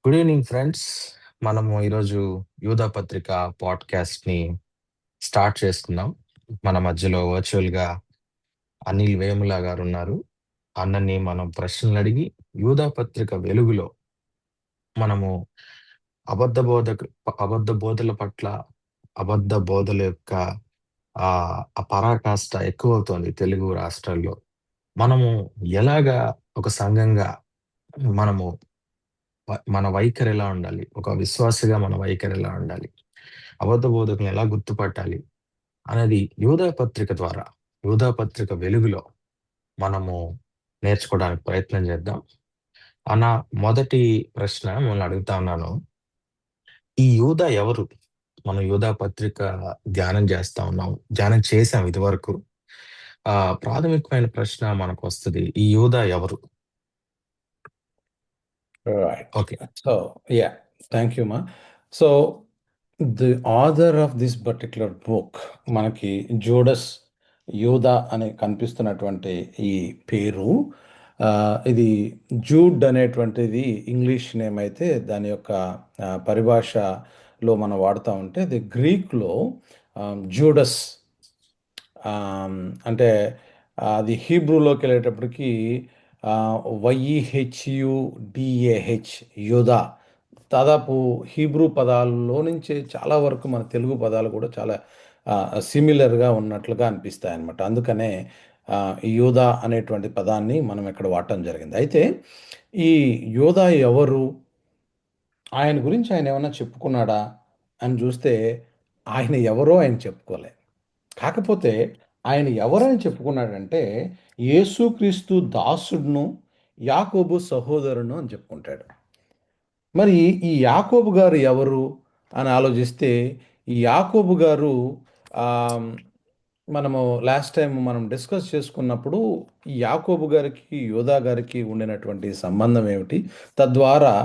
Good evening friends. మనము ఈరోజు యూదా పత్రిక పాడ్కాస్ట్ని స్టార్ట్ చేసుకుందాం. మన మధ్యలో వర్చువల్గా అనిల్ వేముల గారు ఉన్నారు. అన్నని మనం ప్రశ్నలు అడిగి యూదా పత్రిక వెలుగులో మనము అబద్ధ బోధక అబద్ధ బోధల పట్ల అబద్ధ బోధల యొక్క ఆ ఆ పరాకాష్ట ఎక్కువ అవుతోంది తెలుగు రాష్ట్రాల్లో. మనము ఎలాగా ఒక సంఘంగా మనము మన వైఖరి ఎలా ఉండాలి, ఒక విశ్వాసిగా మన వైఖరి ఎలా ఉండాలి, అబద్ధ బోధకులను ఎలా గుర్తుపట్టాలి అనేది యూదా పత్రిక ద్వారా, యూదా పత్రిక వెలుగులో మనము నేర్చుకోవడానికి ప్రయత్నం చేద్దాం. అన్న, మొదటి ప్రశ్న మిమ్మల్ని అడుగుతా ఉన్నాను. ఈ యూదా ఎవరు? మనం యూదా పత్రిక ధ్యానం చేస్తా ఉన్నాం, ధ్యానం చేసాం ఇదివరకు. ప్రాథమికమైన ప్రశ్న మనకు వస్తుంది, ఈ యూదా ఎవరు? Right. Okay. So, yeah, thank you, Ma. So, the author of this particular book, మనకి జోడస్ యూదా అని కనిపిస్తున్నటువంటి ఈ పేరు, ఇది జూడ్ అనేటువంటిది ఇంగ్లీష్ నేమ్ అయితే దాని యొక్క పరిభాషలో మనం వాడుతూ ఉంటే ఇది గ్రీక్లో జూడస్ అంటే అది హీబ్రూలోకి వెళ్ళేటప్పటికి వైఈహెచ్యుడిఏహెచ్ యోధా. దాదాపు హీబ్రూ పదాల్లో నుంచే చాలా వరకు మన తెలుగు పదాలు కూడా చాలా సిమిలర్గా ఉన్నట్లుగా అనిపిస్తాయి అన్నమాట. అందుకనే ఈ యోధా అనేటువంటి పదాన్ని మనం ఇక్కడ వాడటం జరిగింది. అయితే ఈ యోధా ఎవరు, ఆయన గురించి ఆయన ఏమన్నా చెప్పుకున్నాడా అని చూస్తే ఆయన ఎవరో ఆయన చెప్పుకోలే. కాకపోతే ఆయన ఎవరని చెప్పుకున్నాడంటే యేసుక్రీస్తు దాసుడును, యాకోబు సహోదరును అని చెప్పుకుంటాడు. మరి ఈ యాకోబు గారు ఎవరు అని ఆలోచిస్తే ఈ యాకోబు గారు ఆమ్, మనము లాస్ట్ టైం మనం డిస్కస్ చేసుకున్నప్పుడు ఈ యాకోబు గారికి యోధా గారికి ఉండినటువంటి సంబంధం ఏమిటి, తద్వారా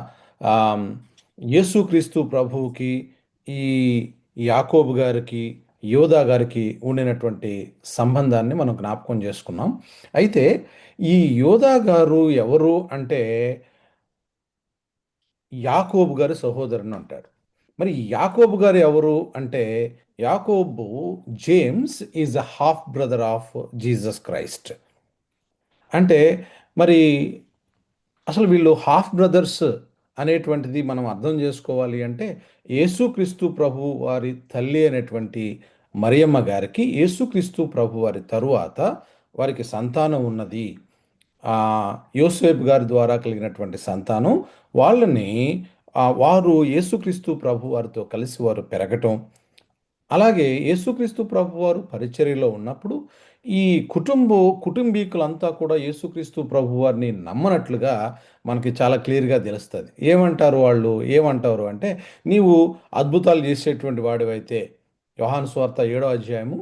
ఆమ్, యేసుక్రీస్తు ప్రభువుకి ఈ యాకోబు గారికి యోధా గారికి ఉండినటువంటి సంబంధాన్ని మనం జ్ఞాపకం చేసుకున్నాం. అయితే ఈ యోధా గారు ఎవరు అంటే యాకోబు గారి సహోదరుని అంటారు. మరి యాకోబు గారు ఎవరు అంటే యాకోబు James is a half brother of Jesus Christ. అంటే మరి అసలు వీళ్ళు హాఫ్ బ్రదర్స్ అనేటువంటిది మనం అర్థం చేసుకోవాలి అంటే యేసుక్రీస్తు ప్రభు వారి తల్లి అయినటువంటి మరియమ్మ గారికి యేసుక్రీస్తు ప్రభు వారి తరువాత వారికి సంతానం ఉన్నది. యోసేపు గారి ద్వారా కలిగినటువంటి సంతానం వాళ్ళని వారు యేసుక్రీస్తు ప్రభు వారితో కలిసి వారు పెరగటం, అలాగే యేసుక్రీస్తు ప్రభు వారు పరిచర్యలో ఉన్నప్పుడు ఈ కుటుంబీకులంతా కూడా యేసుక్రీస్తు ప్రభు వారిని నమ్మనట్లుగా మనకి చాలా క్లియర్గా తెలుస్తుంది. ఏమంటారు అంటే నీవు అద్భుతాలు చేసేటువంటి వాడివైతే, యోహాను సువార్త 7వ అధ్యాయము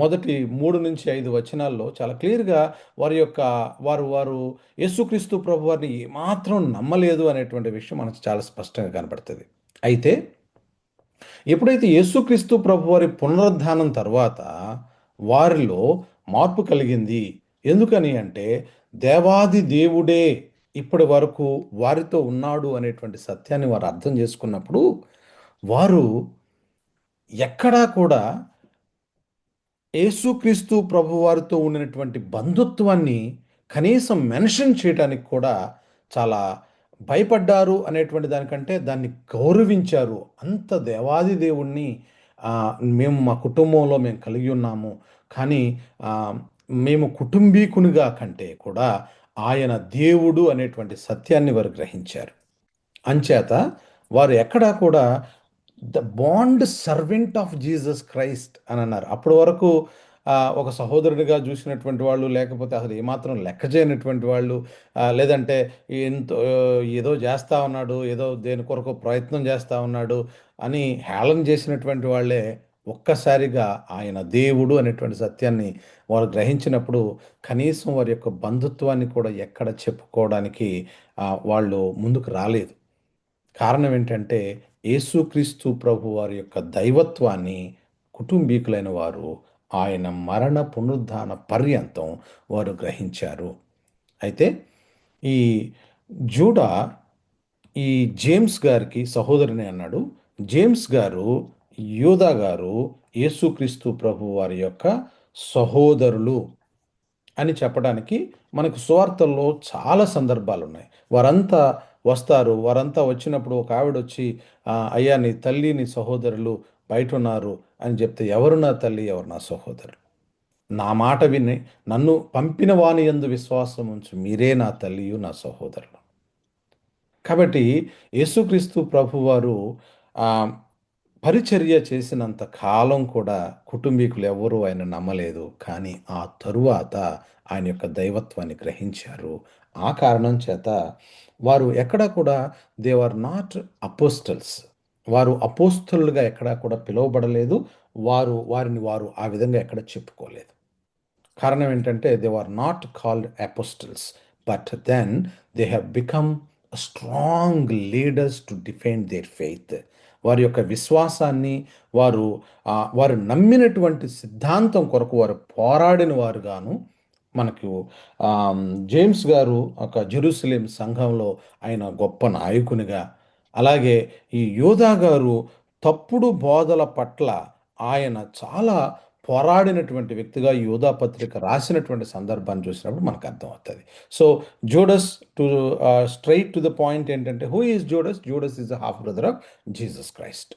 మొదటి 3-5 వచనాల్లో చాలా క్లియర్గా వారు యేసుక్రీస్తు ప్రభు వారిని ఏమాత్రం నమ్మలేదు అనేటువంటి విషయం మనకు చాలా స్పష్టంగా కనపడుతుంది. అయితే ఎప్పుడైతే యేసుక్రీస్తు ప్రభువారి పునరుద్ధానం తర్వాత వారిలో మార్పు కలిగింది. ఎందుకని అంటే దేవాది దేవుడే ఇప్పటి వరకు వారితో ఉన్నాడు అనేటువంటి సత్యాన్ని వారు అర్థం చేసుకున్నప్పుడు వారు ఎక్కడా కూడా యేసుక్రీస్తు ప్రభువారితో ఉండినటువంటి బంధుత్వాన్ని కనీసం మెన్షన్ చేయడానికి కూడా చాలా భయపడ్డారు అనేటువంటి దానికంటే దాన్ని గౌరవించారు. అంత దేవాది దేవుణ్ణి మేము మా కుటుంబంలో మేము కలిగి ఉన్నాము, కానీ మేము కుటుంబీకునిగా కంటే కూడా ఆయన దేవుడు అనేటువంటి సత్యాన్ని వారు గ్రహించారు. అంచేత వారు ఎక్కడా కూడా the bond servant of Jesus Christ అని అన్నారు. అప్పటి వరకు ఒక సహోదరుడిగా చూసినటువంటి వాళ్ళు, లేకపోతే అసలు ఏమాత్రం లెక్క చేయనటువంటి వాళ్ళు, లేదంటే ఎంతో ఏదో చేస్తూ ఉన్నాడు, ఏదో దేని కొరకు ప్రయత్నం చేస్తూ ఉన్నాడు అని హేళన చేసినటువంటి వాళ్ళే ఒక్కసారిగా ఆయన దేవుడు అనేటువంటి సత్యాన్ని వారు గ్రహించినప్పుడు కనీసం వారి యొక్క బంధుత్వాన్ని కూడా ఎక్కడ చెప్పుకోవడానికి వాళ్ళు ముందుకు రాలేదు. కారణం ఏంటంటే యేసుక్రీస్తు ప్రభు వారి యొక్క దైవత్వాన్ని కుటుంబీకులైన వారు ఆయన మరణ పునరుద్ధాన పర్యంతం వారు గ్రహించారు. అయితే ఈ జూడా ఈ జేమ్స్ గారికి సహోదరుని అన్నాడు. జేమ్స్ గారు, యూదా గారు యేసుక్రీస్తు ప్రభు వారి యొక్క సహోదరులు అని చెప్పడానికి మనకు సువార్తల్లో చాలా సందర్భాలు ఉన్నాయి. వారంతా వస్తారు. వారంతా వచ్చినప్పుడు ఒక ఆవిడొచ్చి అయ్యా నీ తల్లి, నీ సహోదరులు బయటున్నారు అని చెప్తే, ఎవరు నా తల్లి, ఎవరు నా సహోదరులు? నా మాట విని నన్ను పంపిన వాని యందు విశ్వాసం ఉంచు, మీరే నా తల్లియు, నా సహోదరులు. కాబట్టి యేసుక్రీస్తు ప్రభువారు పరిచర్య చేసినంత కాలం కూడా కుటుంబీకులు ఎవరూ ఆయన నమ్మలేదు. కానీ ఆ తరువాత ఆయన యొక్క దైవత్వాన్ని గ్రహించారు. ఆ కారణం చేత వారు ఎక్కడా కూడా దే ఆర్ నాట్ అపోస్టల్స్. వారు అపోస్తలులుగా ఎక్కడా కూడా పిలువబడలేదు. వారిని వారు ఆ విధంగా ఎక్కడ చెప్పుకోలేదు. కారణం ఏంటంటే they are not called apostles, but then they have become strong leaders to defend their faith. వారి యొక్క విశ్వాసాన్ని వారు నమ్మినటువంటి సిద్ధాంతం కొరకు వారు పోరాడిన వారుగాను మనకు జేమ్స్ గారు ఒక జెరూసలేం సంఘంలో ఆయన గొప్ప నాయకునిగా, అలాగే ఈ యోధా గారు తప్పుడు బోధల పట్ల ఆయన చాలా పోరాడినటువంటి వ్యక్తిగా ఈ యోధా పత్రిక రాసినటువంటి సందర్భాన్ని చూసినప్పుడు మనకు అర్థమవుతుంది. So Judas, to straight to the point ఏంటంటే, who is Judas? Judas is the half brother of Jesus Christ.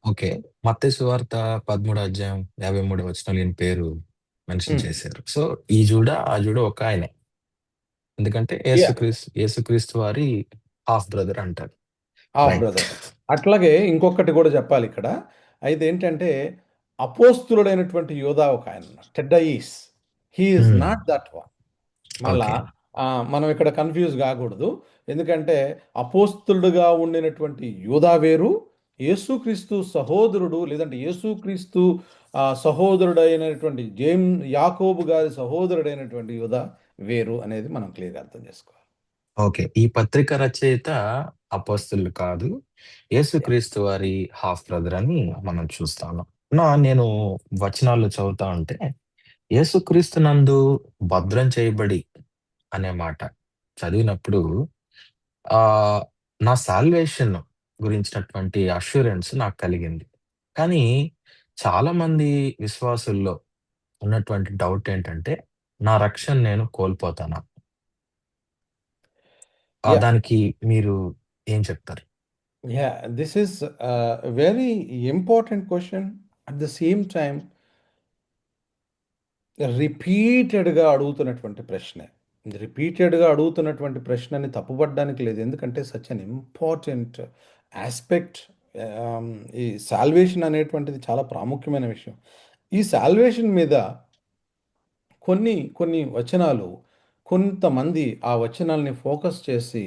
Okay. Mattayi సువార్త 13 అధ్యాయం 53 వచనాలు ఈయన పేరు మెన్షన్ చేశారు. సో ఈ జూడ ఆ జూడ ఒక ఆయనే. ఎందుకంటే యేసుక్రీస్తు వారి హాఫ్ బ్రదర్ అంటారు. Half right. బ్రదర్. అట్లాగే ఇంకొకటి కూడా చెప్పాలి ఇక్కడ. అయితే ఏంటంటే అపోస్తులుడైనటువంటి యోధా ఒక ఆయన ఉన్నాడు, Thaddaeus. He is not that one. మళ్ళా ఓకే. మనం ఇక్కడ కన్ఫ్యూజ్ కాకూడదు. ఎందుకంటే అపోస్తులుడుగా ఉండినటువంటి యూదా వేరు, యేసుక్రీస్తు సహోదరుడు లేదంటే యేసుక్రీస్తు సహోదరుడైనటువంటి యాకోబు గారి సహోదరుడైనటువంటి యూదా వేరు అనేది మనం క్లియర్గా అర్థం చేసుకోవాలి. ఓకే. ఈ పత్రిక రచయిత అపోస్తలులు కాదు, యేసుక్రీస్తు వారి హాఫ్ బ్రదర్ అని మనం చూస్తా ఉన్నాం. నేను వచనాలు చదువుతా ఉంటే, యేసుక్రీస్తు నందు భద్రం చేయబడి అనే మాట చదివినప్పుడు ఆ నా సాల్వేషన్ గురించినటువంటి అష్యూరెన్స్ నాకు కలిగింది. కానీ చాలా మంది విశ్వాసుల్లో ఉన్నటువంటి డౌట్ ఏంటంటే, నా రక్షణ నేను కోల్పోతానా? యా దానికి మీరు ఏం చెప్తారు? Yeah this is very important question. At the same time రిపీటెడ్గా అడుగుతున్నటువంటి ప్రశ్నే. రిపీటెడ్గా అడుగుతున్నటువంటి ప్రశ్నని తప్పుపడడానికి లేదు. ఎందుకంటే సచ్ అన్ ఇంపార్టెంట్ ఆస్పెక్ట్. ఈ సాల్వేషన్ అనేటువంటిది చాలా ప్రాముఖ్యమైన విషయం. ఈ సాల్వేషన్ మీద కొన్ని కొన్ని వచనాలు, కొంతమంది ఆ వచనాల్ని ఫోకస్ చేసి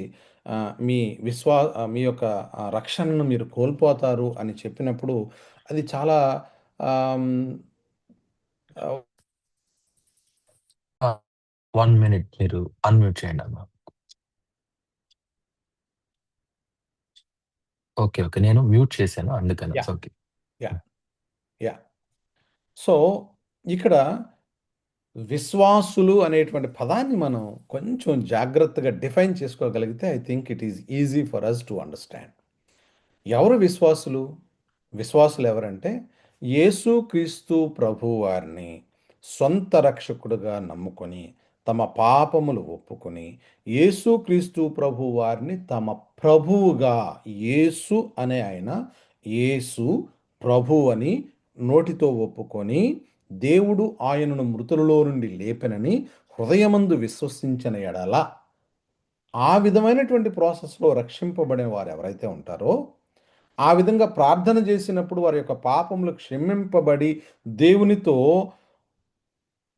మీ యొక్క రక్షణను మీరు కోల్పోతారు అని చెప్పినప్పుడు అది చాలా ఆమ్, ఆ, 1 మినిట్ మీరు అన్‌మ్యూట్ చేయండి అమ్మా. ఓకే. ఓకే. నేను మ్యూట్ చేశాను అందుకని. Yeah okay. Yeah yeah so ఇక్కడ విశ్వాసులు అనేటువంటి పదాన్ని మనం కొంచెం జాగ్రత్తగా డిఫైన్ చేసుకోగలిగితే I think it is easy for us to understand. ఎవరు విశ్వాసులు? విశ్వాసులు ఎవరంటే యేసుక్రీస్తు ప్రభువారిని సొంత రక్షకుడుగా నమ్ముకొని తమ పాపములు ఒప్పుకొని యేసుక్రీస్తు ప్రభువారిని తమ ప్రభువుగా, యేసు అనే ఆయన యేసు ప్రభు అని నోటితో ఒప్పుకొని దేవుడు ఆయనను మృతులలో నుండి లేపెనని హృదయమందు విశ్వసించిన ఎడల ఆ విధమైనటువంటి ప్రాసెస్లో రక్షింపబడిన వారు ఎవరైతే ఉంటారో, ఆ విధంగా ప్రార్థన చేసినప్పుడు వారి యొక్క పాపములు క్షమింపబడి దేవునితో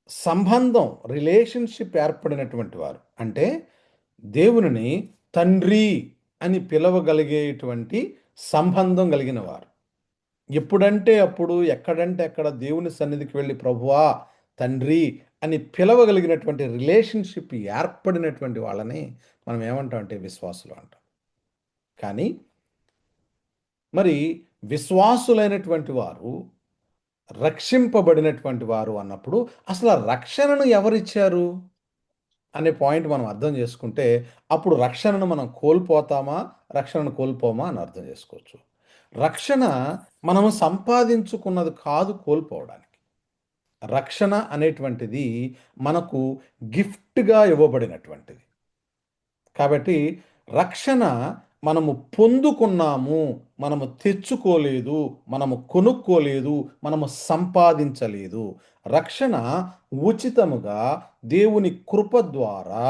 సంబంధం, రిలేషన్షిప్ ఏర్పడినటువంటి వారు, అంటే దేవునిని తండ్రి అని పిలవగలిగేటువంటి సంబంధం కలిగిన వారు, ఎప్పుడంటే అప్పుడు, ఎక్కడంటే అక్కడ దేవుని సన్నిధికి వెళ్ళి ప్రభువా తండ్రి అని పిలవగలిగినటువంటి రిలేషన్షిప్ ఏర్పడినటువంటి వాళ్ళని మనం ఏమంటాం అంటే విశ్వాసులు అంటాం. కానీ మరి విశ్వాసులైనటువంటి వారు, రక్షింపబడినటువంటి వారు అన్నప్పుడు అసలు ఆ రక్షణను ఎవరిచ్చారు? అనే పాయింట్ మనం అర్థం చేసుకుంటే అప్పుడు రక్షణను మనం కోల్పోతామా, రక్షణను కోల్పోమా అని అర్థం చేసుకోవచ్చు. రక్షణ మనము సంపాదించుకున్నది కాదు కోల్పోవడానికి. రక్షణ అనేటువంటిది మనకు గిఫ్ట్‌గా ఇవ్వబడినటువంటిది. కాబట్టి రక్షణ మనము పొందుకున్నాము, మనము తెచ్చుకోలేదు, మనము కొనుక్కోలేదు, మనము సంపాదించలేదు. రక్షణ ఉచితముగా దేవుని కృప ద్వారా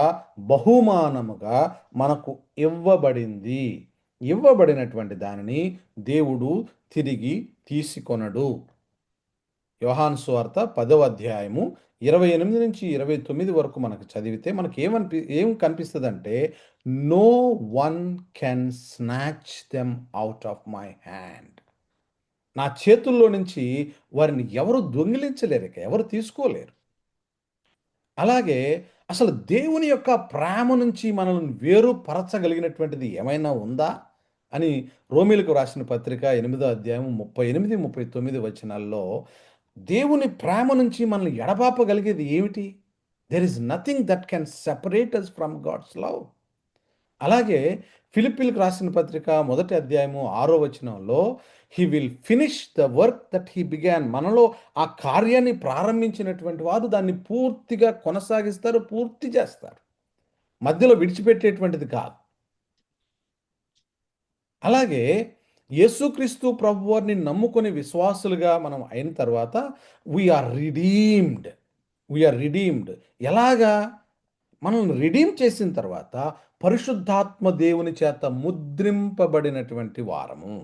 బహుమానముగా మనకు ఇవ్వబడింది. ఇవ్వబడినటువంటి దానిని దేవుడు తిరిగి తీసుకొనడు. యోహాను సువార్త 10వ అధ్యాయము 28-29 వరకు మనకు చదివితే మనకి ఏం కనిపిస్తదంటే, no one can snatch them out of my hand. నా చేతుల్లో నుంచి వారిని ఎవరు దొంగిలించలేరు, ఇక ఎవరు తీసుకోలేరు. అలాగే అసలు దేవుని యొక్క ప్రేమ నుంచి మనల్ని వేరుపరచగలిగినటువంటిది ఏమైనా ఉందా అని రోమీలకు రాసిన పత్రిక 8వ అధ్యాయం 38, 39 వచనాల్లో దేవుని ప్రేమ నుంచి మనల్ని ఎడబాపగలిగేది ఏమిటి? There is nothing that can separate us from God's love. అలాగే ఫిలిప్పీలకు రాసిన పత్రిక 1వ అధ్యాయము 6వ వచనంలో he will finish the work that he began. మనలో ఆ కార్యాన్ని ప్రారంభించినటువంటి వారు దాన్ని పూర్తిగా కొనసాగిస్తారు, పూర్తి చేస్తారు. మధ్యలో విడిచిపెట్టేటువంటిది కాదు. అలాగే యేసుక్రీస్తు ప్రభువారిని నమ్ముకొని విశ్వాసులుగా మనం అయిన తర్వాత వీఆర్ రిడీమ్డ్. We are redeemed. ఎలాగా? మనల్ని రిడీమ్ చేసిన తర్వాత పరిశుద్ధాత్మ దేవుని చేత ముద్రింపబడినటువంటి వారము.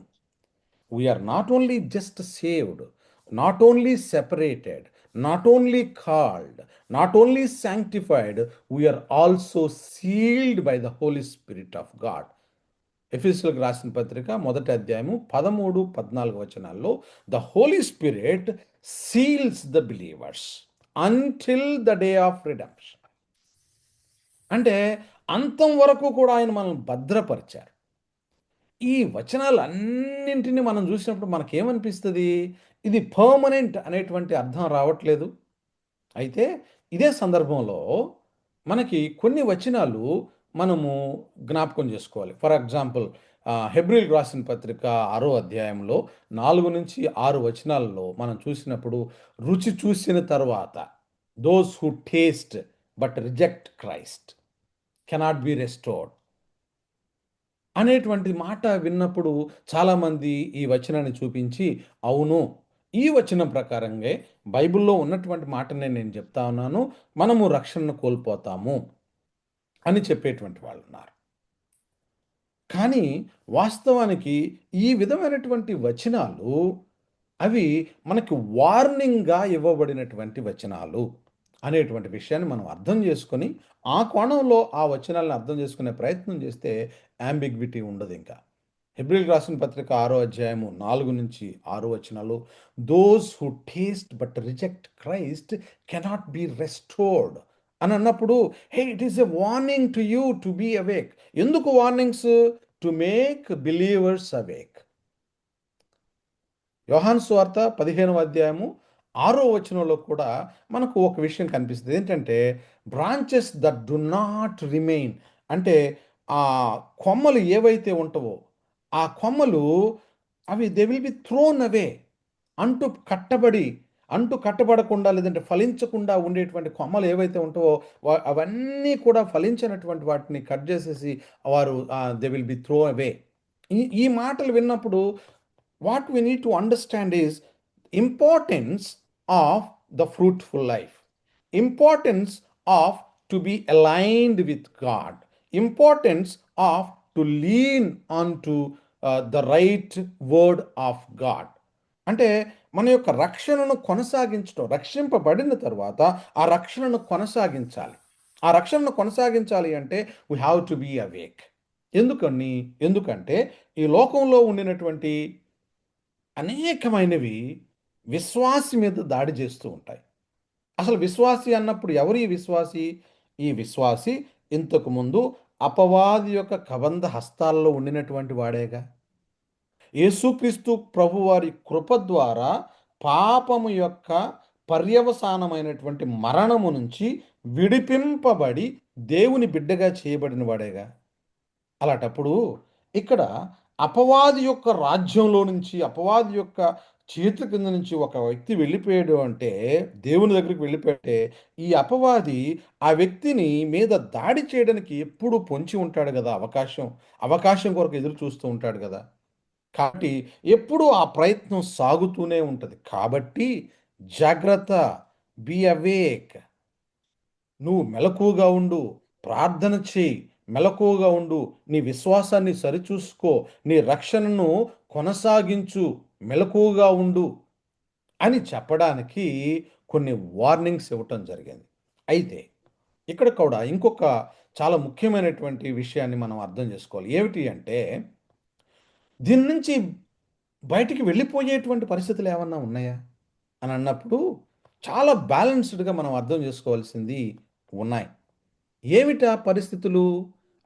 We are not only just saved, not only separated, not only called, not only sanctified, we are also sealed by the Holy Spirit of God. ఎఫెసీయులకు రాసిన పత్రిక 1వ అధ్యాయము 13, 14 వచనాల్లో the Holy Spirit seals the believers until the day of redemption. అంటే అంతం వరకు కూడా ఆయన మనల్ని భద్రపరిచారు. ఈ వచనాలన్నింటినీ మనం చూసినప్పుడు మనకేమనిపిస్తుంది? ఇది పర్మనెంట్ అనేటువంటి అర్థం రావట్లేదు. అయితే ఇదే సందర్భంలో మనకి కొన్ని వచనాలు మనము జ్ఞాపకం చేసుకోవాలి. ఫర్ ఎగ్జాంపుల్ హెబ్రీయులకు రాసిన పత్రిక 6వ అధ్యాయంలో 4-6 వచనాలలో మనం చూసినప్పుడు రుచి చూసిన తరువాత those who taste but reject Christ cannot be restored అనేటువంటి మాట విన్నప్పుడు చాలామంది ఈ వచనాన్ని చూపించి, అవును, ఈ వచనం ప్రకారంగా బైబిల్లో ఉన్నటువంటి మాటనే నేను చెప్తా ఉన్నాను, మనము రక్షణను కోల్పోతాము అని చెప్పేటువంటి వాళ్ళు ఉన్నారు. కానీ వాస్తవానికి ఈ విధమైనటువంటి వచనాలు అవి మనకి వార్నింగ్‌గా ఇవ్వబడినటువంటి వచనాలు అనేటువంటి విషయాన్ని మనం అర్థం చేసుకొని, ఆ కోణంలో ఆ వచనాలను అర్థం చేసుకునే ప్రయత్నం చేస్తే యాంబిగ్విటీ ఉండదింక. హెబ్రీయులకు రాసిన పత్రిక 6వ అధ్యాయము 4-6 వచనాలు, those who taste but reject Christ cannot be restored అని అన్నప్పుడు, hey it is a warning to you to be awake. ఎందుకు warnings? To make believers awake. Yohanu సువార్త 15వ అధ్యాయము 6వ వచనంలో కూడా మనకు ఒక విషయం కనిపిస్తుంది. ఏంటంటే, branches that do not remain, అంటే ఆ కొమ్మలు ఏవైతే ఉంటావో ఆ కొమ్మలు అవి దే విల్ బి థ్రోన్ అవే. అంటు కట్టబడి అంటు కట్టబడకుండా లేదంటే ఫలించకుండా ఉండేటువంటి కొమ్మలు ఏవైతే ఉంటావో అవన్నీ కూడా ఫలించినటువంటి వాటిని కట్ చేసేసి వారు they will be throw away. ఈ మాటలు విన్నప్పుడు what we need to understand is importance of the fruitful life, importance of to be aligned with God, importance of to lean onto the right word of God. అంటే మన యొక్క రక్షణను కొనసాగించడం, రక్షింపబడిన తర్వాత ఆ రక్షణను కొనసాగించాలి. ఆ రక్షణను కొనసాగించాలి అంటే we have to be awake. ఎందుకంటే ఈ లోకంలో ఉండినటువంటి అనేకమైనవి విశ్వాసి మీద దాడి చేస్తూ ఉంటాయి. అసలు విశ్వాసి అన్నప్పుడు ఎవరు ఈ విశ్వాసి? ఈ విశ్వాసి ఇంతకు ముందు అపవాది యొక్క కబంధ హస్తాల్లో ఉండినటువంటి వాడేగా. యేసుక్రీస్తు ప్రభువారి కృప ద్వారా పాపము యొక్క పర్యవసానమైనటువంటి మరణము నుంచి విడిపింపబడి దేవుని బిడ్డగా చేయబడిన వాడేగా. అలాంటప్పుడు ఇక్కడ అపవాది యొక్క రాజ్యంలో నుంచి, అపవాది యొక్క చేతుల కింద నుంచి ఒక వ్యక్తి వెళ్ళిపోయాడు అంటే, దేవుని దగ్గరికి వెళ్ళిపోతే, ఈ అపవాది ఆ వ్యక్తిని మీద దాడి చేయడానికి ఎప్పుడూ పొంచి ఉంటాడు గదా! అవకాశం కొరకు ఎదురు చూస్తూ ఉంటాడు గదా! కాబట్టి ఎప్పుడూ ఆ ప్రయత్నం సాగుతూనే ఉంటది. కాబట్టి జాగ్రత్త. Be awake. నువ్వు మెలకువగా ఉండు. ప్రార్థన చెయ్యి. మెలకువగా ఉండు. నీ విశ్వాసాన్ని సరిచూసుకో. నీ రక్షణను కొనసాగించు. మెలకువగా ఉండు అని చెప్పడానికి కొన్ని వార్నింగ్స్ ఇవ్వటం జరిగింది. అయితే ఇక్కడ కూడా ఇంకొక చాలా ముఖ్యమైనటువంటి విషయాన్ని మనం అర్థం చేసుకోవాలి. ఏమిటి అంటే, దీని నుంచి బయటికి వెళ్ళిపోయేటువంటి పరిస్థితులు ఏమన్నా ఉన్నాయా అని అన్నప్పుడు చాలా బ్యాలెన్స్డ్‌గా మనం అర్థం చేసుకోవాల్సింది ఉన్నాయి. ఏమిటా పరిస్థితులు?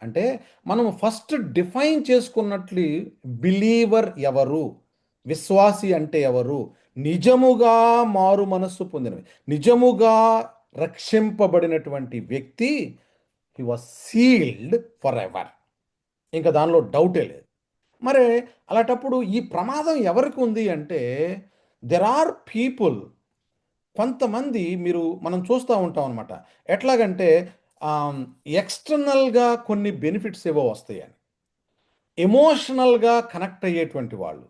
అంటే మనం ఫస్ట్ డిఫైన్ చేసుకున్నట్లు బిలీవర్ ఎవరు? విశ్వాసి అంటే ఎవరు? నిజముగా మారు మనస్సు పొందినవి. నిజముగా రక్షింపబడినటువంటి వ్యక్తి హి వాస్ సీల్డ్ ఫరెవర్. ఇంక దానిలో డౌటే లేదు. మరి అలాంటప్పుడు ఈ ప్రమాదం ఎవరికి ఉంది అంటే, దెర్ ఆర్ పీపుల్, కొంతమంది మనం చూస్తూ ఉంటాం అనమాట. ఎట్లాగంటే ఆహ్, ఎక్స్‌టర్నల్‌గా కొన్ని బెనిఫిట్స్ ఏవో వస్తాయని. ఎమోషనల్‌గా కనెక్ట్ అయ్యేటువంటి వాళ్ళు.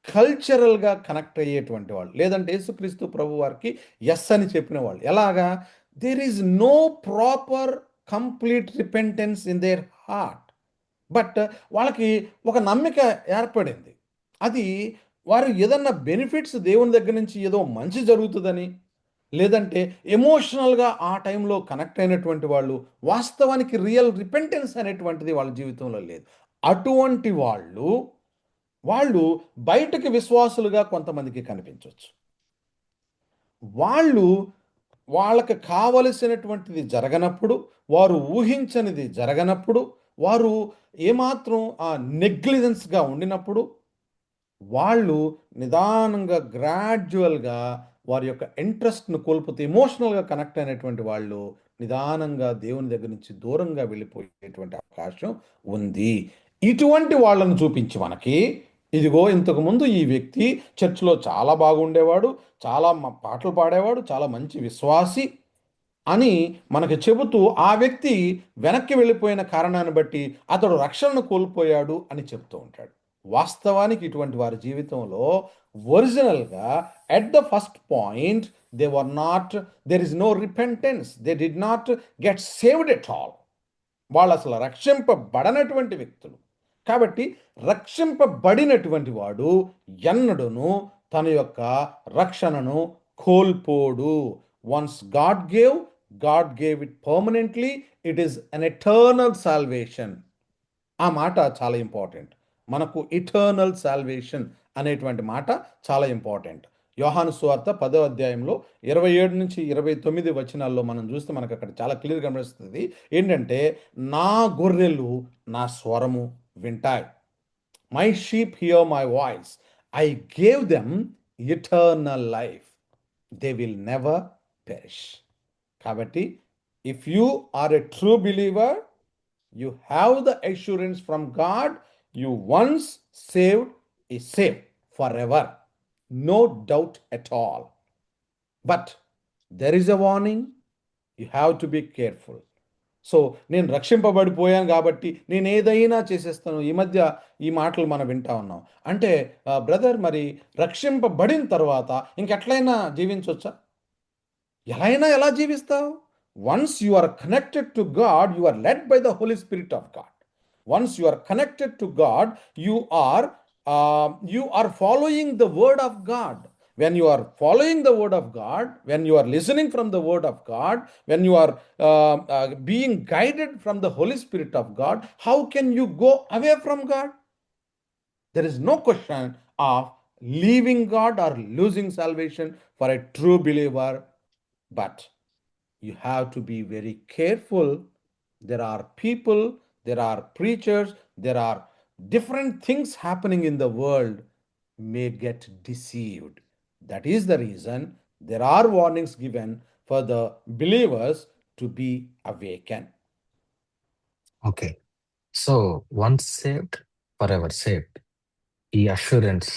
కల్చరల్‌గా కనెక్ట్ అయ్యేటువంటి వాళ్ళు. లేదంటే యేసుక్రీస్తు ప్రభువారికి యెస్ అని చెప్పిన వాళ్ళు. ఎలాగా? There is no proper complete repentance in their heart. But వాళ్ళకి ఒక నమ్మిక ఏర్పడింది. అది వారు ఏదన్నా బెనిఫిట్స్ దేవుని దగ్గర నుంచి ఏదో మంచి జరుగుతదని, లేదంటే ఎమోషనల్‌గా ఆ టైంలో కనెక్ట్ అయినటువంటి వాళ్ళు, వాస్తవానికి రియల్ రిపెంటెన్స్ అనేటువంటిది వాళ్ళ జీవితంలో లేదు. అటువంటి వాళ్ళు బయటకి విశ్వాసులుగా కొంతమందికి కనిపించొచ్చు. వాళ్ళు వాళ్ళకి కావలసినటువంటిది జరగనప్పుడు, వారు ఊహించనిది జరగనప్పుడు, వారు ఏమాత్రం నెగ్లిజెన్స్‌గా ఉండినప్పుడు, వాళ్ళు నిదానంగా గ్రాడ్యువల్‌గా వారి యొక్క ఇంట్రెస్ట్‌ని కోల్పోతే ఎమోషనల్‌గా కనెక్ట్ అయినటువంటి వాళ్ళు నిదానంగా దేవుని దగ్గర నుంచి దూరంగా వెళ్ళిపోయేటువంటి అవకాశం ఉంది. ఇటువంటి వాళ్ళను చూపించి మనకి, ఇదిగో ఇంతకుముందు ఈ వ్యక్తి చర్చ్‌లో చాలా బాగుండేవాడు, చాలా పాటలు పాడేవాడు, చాలా మంచి విశ్వాసి అని మనకు చెబుతూ, ఆ వ్యక్తి వెనక్కి వెళ్ళిపోయిన కారణాన్ని బట్టి అతడు రక్షణను కోల్పోయాడు అని చెప్తూ ఉంటాడు. వాస్తవానికి ఇటువంటి వారి జీవితంలో ఒరిజినల్‌గా at the first point they were not, there is no repentance. They did not get saved at all. వాళ్ళసలు రక్షింపబడనటువంటి వ్యక్తులు. కాబట్టి రక్షింపబడినటువంటి వాడు ఎన్నడూను తన యొక్క రక్షణను కోల్పోడు. Once God gave it permanently. It is an eternal salvation. ఆ మాట చాలా ఇంపార్టెంట్. మనకు ఇటర్నల్ సాల్వేషన్ అనేటువంటి మాట చాలా ఇంపార్టెంట్. యోహాను సువార్త 10వ అధ్యాయంలో 27-29 వచనాల్లో మనం చూస్తే మనకక్కడ చాలా క్లియర్‌గా కనిపిస్తది. ఏంటంటే, నా గొర్రెలు నా స్వరము వింటాయి. My sheep hear my voice. I gave them eternal life. They will never perish. కాబట్టి if you are a true believer, you have the assurance from God. You once saved is saved forever. No doubt at all. But there is a warning. You have to be careful. So నేను రక్షింపబడిపోయాను కాబట్టి నేను ఏదైనా చేసేస్తాను. ఈ మధ్య ఈ మాటలు మనం వింటా ఉన్నాం. అంటే బ్రదర్, మరి రక్షింపబడిన తర్వాత ఇంకెట్లయినా జీవించొచ్చా? ఎలా జీవిస్తావు? Once you are connected to God, you are led by the Holy Spirit of God. Once you are connected to God, you are following the word of God. When you are following the word of God, when you are listening from the word of God, when you are being guided from the Holy Spirit of God, how can you go away from God? There is no question of leaving God or losing salvation for a true believer. But you have to be very careful. There are people, there are preachers, there are different things happening in the world may get deceived. That is the reason there are warnings given for the believers to be awakened. Okay. So once saved for ever saved. ఈ assurance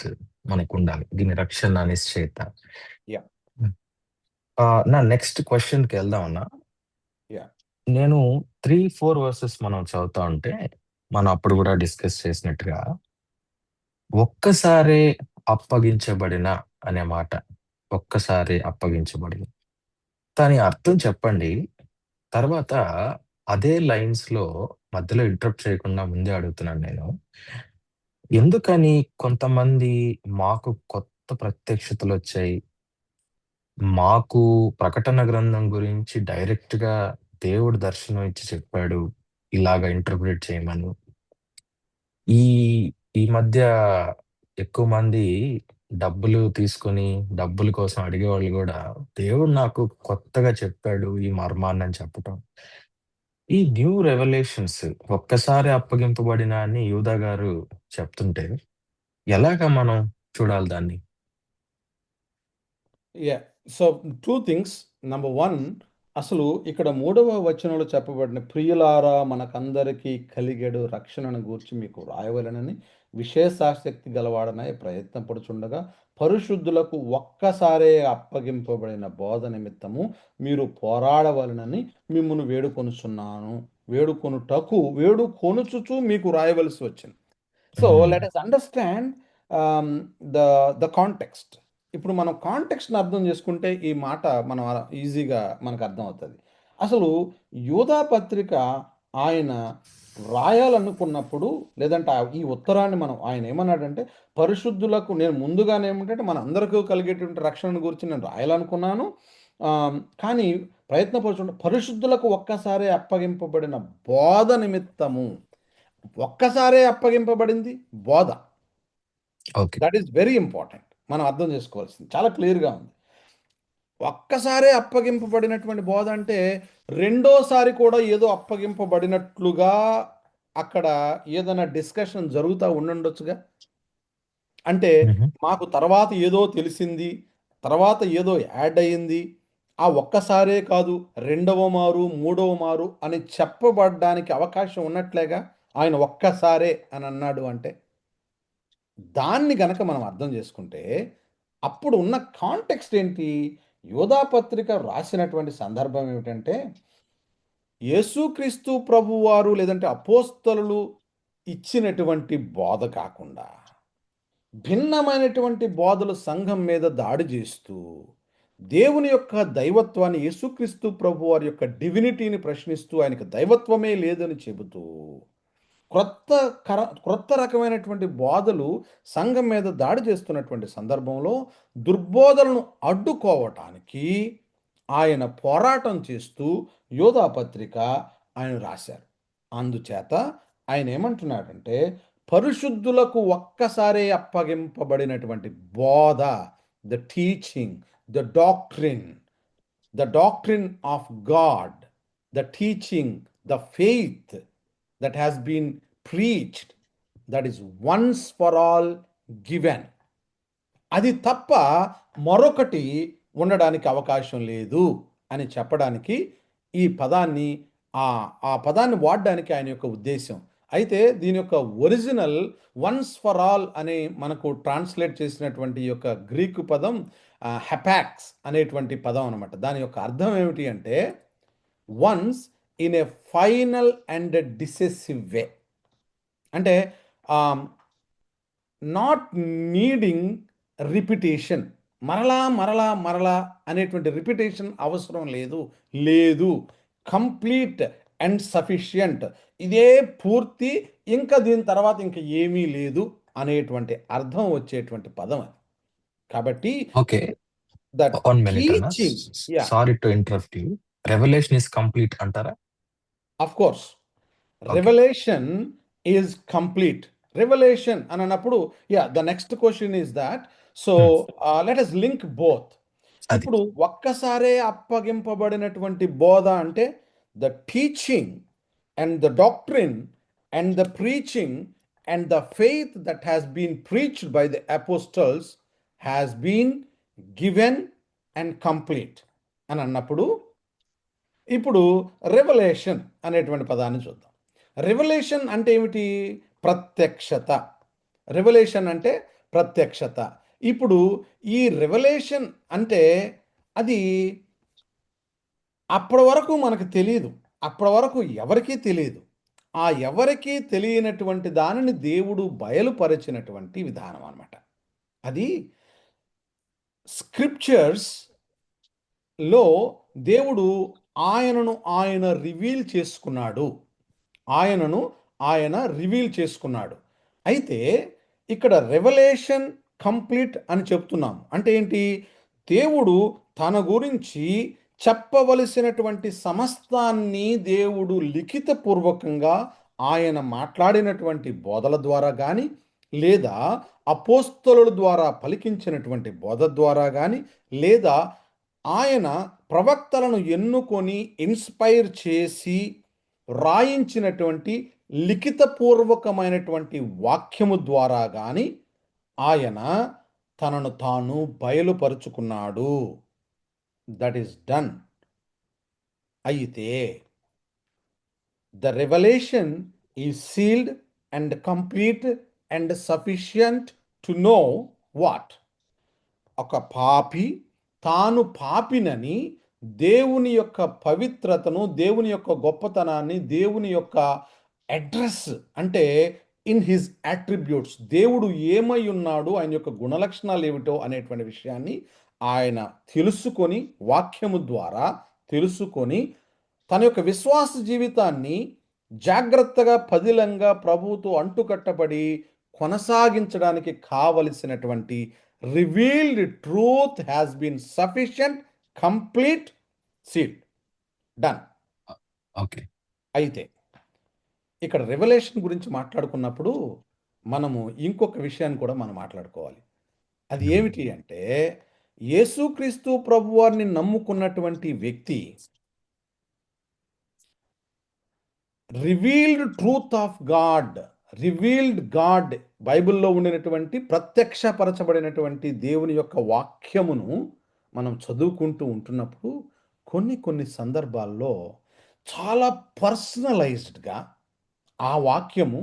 మనకు ఉండాలి. దీని రక్షణ నిశ్చయిత. Yeah. నా next క్వశ్చన్కి వెళ్దామన్నా. Yeah. నేను 3-4 versus మనం చదువుతా ఉంటే మనం అప్పుడు కూడా డిస్కస్ చేసినట్టుగా ఒక్కసారే అప్పగించబడిన అనే మాట, ఒక్కసారి అప్పగించబడిన దాని అర్థం చెప్పండి. తర్వాత అదే లైన్స్ లో మధ్యలో ఇంటరప్ట్ చేయకుండా ముందే అడుగుతున్నాను నేను, ఎందుకని కొంతమంది మాకు కొత్త ప్రత్యక్షతలు వచ్చాయి, మాకు ప్రకటన గ్రంథం గురించి డైరెక్ట్ గా దేవుడు దర్శనం ఇచ్చి చెప్పాడు ఇలాగ ఇంటర్ప్రిట్ చేయమని, ఈ ఈ మధ్య ఎక్కువ మంది డబ్బులు తీసుకొని డబ్బుల కోసం అడిగేవాళ్ళు కూడా దేవుడు నాకు కొత్తగా చెప్పాడు ఈ మర్మాన్ని అని చెప్పటం, ఈ న్యూ రెవల్యూషన్స్ ఒక్కసారి అప్పగింపబడిన అని యూదా గారు చెప్తుంటే ఎలాగ మనం చూడాలి దాన్ని? Yeah. So, two things. Number one, అసలు ఇక్కడ 3వ వచనంలో చెప్పబడిన ప్రియులారా మనకందరికీ కలిగెడు రక్షణను గూర్చి మీకు రాయవలెనని విశేషాసక్తి గలవాడనై ప్రయత్నపడుచుండగా పరిశుద్ధులకు ఒక్కసారే అప్పగింపబడిన బోధ నిమిత్తము మీరు పోరాడవలెనని మిమ్మును వేడుకొనుచుచు మీకు రాయవలసి వచ్చింది. So let us understand the context. ఇప్పుడు మనం కాంటెక్స్ట్ని అర్థం చేసుకుంటే ఈ మాట మనం ఈజీగా మనకు అర్థం అవుతుంది. అసలు యూదా పత్రిక ఆయన రాయాలనుకున్నప్పుడు, లేదంటే ఈ ఉత్తరాన్ని ఆయన ఏమన్నాడంటే, పరిశుద్ధులకు నేను ముందుగానే ఏమిటంటే మన అందరికీ కలిగేటువంటి రక్షణ గురించి నేను రాయాలనుకున్నాను, కానీ ప్రయత్నపడుచుంటే పరిశుద్ధులకు ఒక్కసారి అప్పగింపబడిన బోధ నిమిత్తము. ఒక్కసారే అప్పగింపబడింది బోధ. Okay. That is very important. మనం అర్థం చేసుకోవాల్సింది చాలా క్లియర్గా ఉంది. ఒక్కసారే అప్పగింపబడినటువంటి బోధ అంటే రెండోసారి కూడా ఏదో అప్పగింపబడినట్లుగా అక్కడ ఏదైనా డిస్కషన్ జరుగుతూ ఉండొచ్చుగా. అంటే మాకు తర్వాత ఏదో తెలిసింది, తర్వాత ఏదో యాడ్ అయ్యింది, ఆ ఒక్కసారే కాదు రెండవ మారు మూడవ మారు అని చెప్పబడడానికి అవకాశం ఉన్నట్లేగా. ఆయన ఒక్కసారే అని అన్నాడు అంటే దాన్ని గనక మనం అర్థం చేసుకుంటే అప్పుడు ఉన్న కాంటెక్స్ట్ ఏంటి? యూదా పత్రిక రాసినటువంటి సందర్భం ఏమిటంటే, యేసుక్రీస్తు ప్రభువారు లేదంటే అపోస్తలులు ఇచ్చినటువంటి బోధ కాకుండా భిన్నమైనటువంటి బోధలు సంఘం మీద దాడి చేస్తూ దేవుని యొక్క దైవత్వాన్ని, యేసుక్రీస్తు ప్రభువారి యొక్క డివినిటీని ప్రశ్నిస్తూ ఆయనకు దైవత్వమే లేదని చెబుతూ క్రొత్త రకమైనటువంటి బోధలు సంఘం మీద దాడి చేస్తున్నటువంటి సందర్భంలో దుర్బోధలను అడ్డుకోవటానికి ఆయన పోరాటం చేస్తూ యోధా పత్రిక ఆయన రాశారు. అందుచేత ఆయన ఏమంటున్నాడంటే, పరిశుద్ధులకు ఒక్కసారే అప్పగింపబడినటువంటి బోధ, the teaching, the doctrine of God, the teaching, the faith that has been preached, that is once for all given. అది తప్ప మరొకటి ఉండడానికి అవకాశం లేదు అని చెప్పడానికి ఈ పదాన్ని ఆ పదాన్ని వాడడానికి ఆయన యొక్క ఉద్దేశం. అయితే దీని యొక్క ఒరిజినల్ వన్స్ ఫర్ ఆల్ అని మనకు ట్రాన్స్లేట్ చేసినటువంటి యొక్క గ్రీకు పదం హెపాక్స్ అనేటువంటి పదం అనమాట. దాని యొక్క అర్థం ఏమిటి అంటే once in a final and decisive way. అంటే నాట్ నీడింగ్ రిపిటేషన్. మరలా అనేటువంటి రిపిటేషన్ అవసరం లేదు. కంప్లీట్ అండ్ సఫిషియంట్, ఇదే పూర్తి, ఇంకా దీని తర్వాత ఇంకా ఏమీ లేదు అనేటువంటి అర్థం వచ్చేటువంటి పదం అది. కాబట్టి ఓకే, దట్ 1 minute అన్న. Teaching, ya, sorry to interrupt you. Revelation is complete అంటారా? Of course Okay. Revelation is complete. Revelation అని అన్నప్పుడు the next question is that. So let us link both. అది. ఇప్పుడు ఒక్కసారే అప్పగింపబడినటువంటి బోధ అంటే the teaching and the doctrine and the preaching and the faith that has been preached by the apostles has been given and complete అని అన్నప్పుడు ఇప్పుడు revolution అనేటువంటి పదాన్ని చూద్దాం. రెవల్యూషన్ అంటే ఏమిటి? ప్రత్యక్షత. రెవల్యూషన్ అంటే ప్రత్యక్షత. ఇప్పుడు ఈ రెవల్యూషన్ అంటే అది అప్పటి వరకు మనకు తెలీదు. అప్పటి వరకు ఎవరికీ తెలీదు. ఆ ఎవరికీ తెలియనటువంటి దానిని దేవుడు బయలుపరిచినటువంటి విధానం అన్నమాట. అది స్క్రిప్చర్స్‌లో దేవుడు ఆయన రివీల్ చేసుకున్నాడు. ఆయనను ఆయన రివీల్ చేసుకున్నాడు. అయితే ఇక్కడ రెవల్యూషన్ కంప్లీట్ అని చెప్తున్నాం. అంటే ఏంటి? దేవుడు తన గురించి చెప్పవలసినటువంటి సమస్తాన్ని దేవుడు లిఖితపూర్వకంగా ఆయన మాట్లాడినటువంటి బోధల ద్వారా గాని, లేదా అపోస్తలుల ద్వారా పలికించినటువంటి బోధ ద్వారా గాని, లేదా ఆయన ప్రవక్తలను ఎన్నుకొని ఇన్స్పైర్ చేసి రాయించినటువంటి లిఖితపూర్వకమైనటువంటి వాక్యము ద్వారా గాని ఆయన తనను తాను బయలుపరుచుకున్నాడు. That is done. అయితే the revelation is sealed and complete and sufficient to know what? ఒక పాపి తాను పాపినని దేవుని యొక్క పవిత్రతను, దేవుని యొక్క గొప్పతనాన్ని, దేవుని యొక్క అడ్రస్ అంటే ఇన్ హిజ్ అట్రిబ్యూట్స్, దేవుడు ఏమై ఉన్నాడు, ఆయన యొక్క గుణలక్షణాలు ఏమిటో అనేటువంటి విషయాన్ని ఆయన తెలుసుకొని, వాక్యము ద్వారా తెలుసుకొని, తన యొక్క విశ్వాస జీవితాన్ని జాగ్రత్తగా పదిలంగా ప్రభువుతో అంటుకట్టబడి కొనసాగించడానికి కావలసినటువంటి revealed truth has been sufficient, complete, sealed, done. Okay. అయితే ఇక్కడ రెవల్యూషన్ గురించి మాట్లాడుకున్నప్పుడు మనము ఇంకొక విషయాన్ని కూడా మనం మాట్లాడుకోవాలి. అది ఏమిటి అంటే, యేసుక్రీస్తు ప్రభువారిని నమ్ముకున్నటువంటి వ్యక్తి revealed truth of God, revealed God, బైబిల్లో ఉండినటువంటి ప్రత్యక్షపరచబడినటువంటి దేవుని యొక్క వాక్యమును మనం చదువుకుంటూ ఉంటున్నప్పుడు కొన్ని కొన్ని సందర్భాల్లో చాలా పర్సనలైజ్డ్‌గా ఆ వాక్యము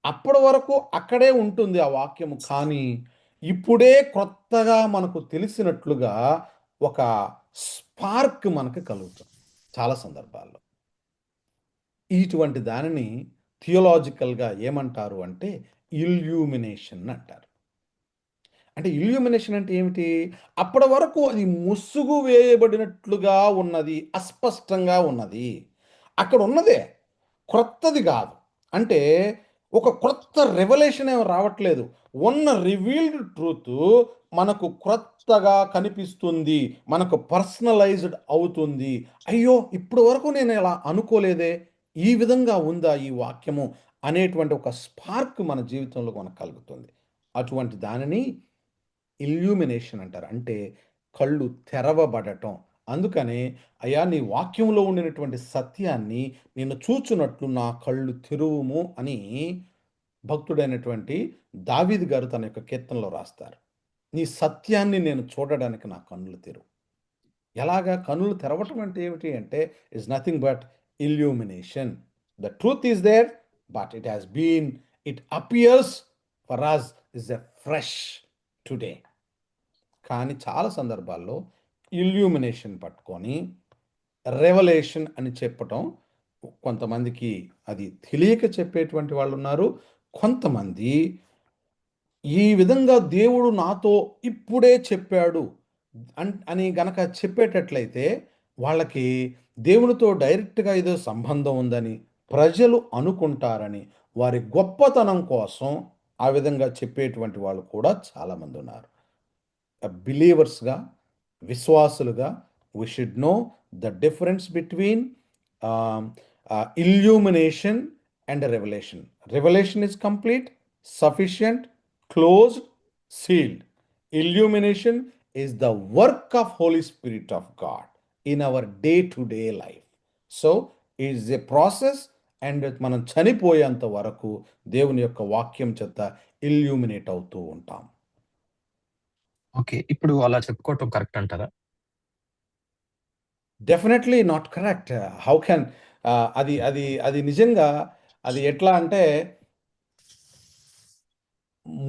అప్పటి వరకు అక్కడే ఉంటుంది ఆ వాక్యము. కానీ ఇప్పుడే క్రొత్తగా మనకు తెలిసినట్లుగా ఒక స్పార్క్ మనకు కలుగుతుంది చాలా సందర్భాల్లో. ఇటువంటి దానిని థియోలాజికల్‌గా ఏమంటారు అంటే ఇల్యూమినేషన్ అంటారు. అంటే ఇల్యూమినేషన్ అంటే ఏమిటి? అప్పటి వరకు అది ముసుగు వేయబడినట్లుగా ఉన్నది, అస్పష్టంగా ఉన్నది. అక్కడ ఉన్నదే, క్రొత్తది గాదు. అంటే ఒక క్రొత్త రెవల్యూషన్ ఏమి రావట్లేదు. ఉన్న రివీల్డ్ ట్రూత్ మనకు క్రొత్తగా కనిపిస్తుంది. మనకు పర్సనలైజ్డ్ అవుతుంది. అయ్యో! ఇప్పటి వరకు నేను ఇలా అనుకోలేదే. ఈ విధంగా ఉందా ఈ వాక్యము అనేటువంటి ఒక స్పార్క్ మన జీవితంలో మనకు కలుగుతుంది. అటువంటి దానిని ఇల్యూమినేషన్ అంటారు. అంటే కళ్ళు తెరవబడటం. అందుకనే అయ్యా నీ వాక్యంలో ఉండినటువంటి సత్యాన్ని నేను చూచున్నట్లు నా కళ్ళు తెరువుము అని భక్తుడైనటువంటి దావీదు గారు తన యొక్క కీర్తనలో రాస్తారు. నీ సత్యాన్ని నేను చూడడానికి నా కన్నులు తెరువు. ఎలాగా కన్నులు తెరవటం అంటే ఏమిటి అంటే is nothing but illumination. The truth is there but it has been, it appears for us is a fresh today. కానీ చాలా సందర్భాల్లో ఇల్యూమినేషన్ పట్టుకొని రెవల్యూషన్ అని చెప్పటం కొంతమందికి అది తెలియక చెప్పేటువంటి వాళ్ళు ఉన్నారు. కొంతమంది ఈ విధంగా దేవుడు నాతో ఇప్పుడే చెప్పాడు అని గనక చెప్పేటట్లయితే వాళ్ళకి దేవునితో డైరెక్ట్‌గా ఏదో సంబంధం ఉందని ప్రజలు అనుకుంటారని వారి గొప్పతనం కోసం ఆ విధంగా చెప్పేటువంటి వాళ్ళు కూడా చాలామంది ఉన్నారు. బిలీవర్స్‌గా, విశ్వాసులుగా we should know the difference between illumination and revelation. Revelation is complete, sufficient, closed, sealed. Illumination is the work of Holy Spirit of God in our day-to-day life. So, it is a process and మనం చనిపోయేంత వరకు దేవుని యొక్క వాక్యం చేత illuminate అవుతూ ఉంటాం. Okay. ఇప్పుడు అలా చెప్పుకోవటం కరెక్ట్ అంటారా? Definitely not correct. How can అది అది అది నిజంగా అది ఎట్లా అంటే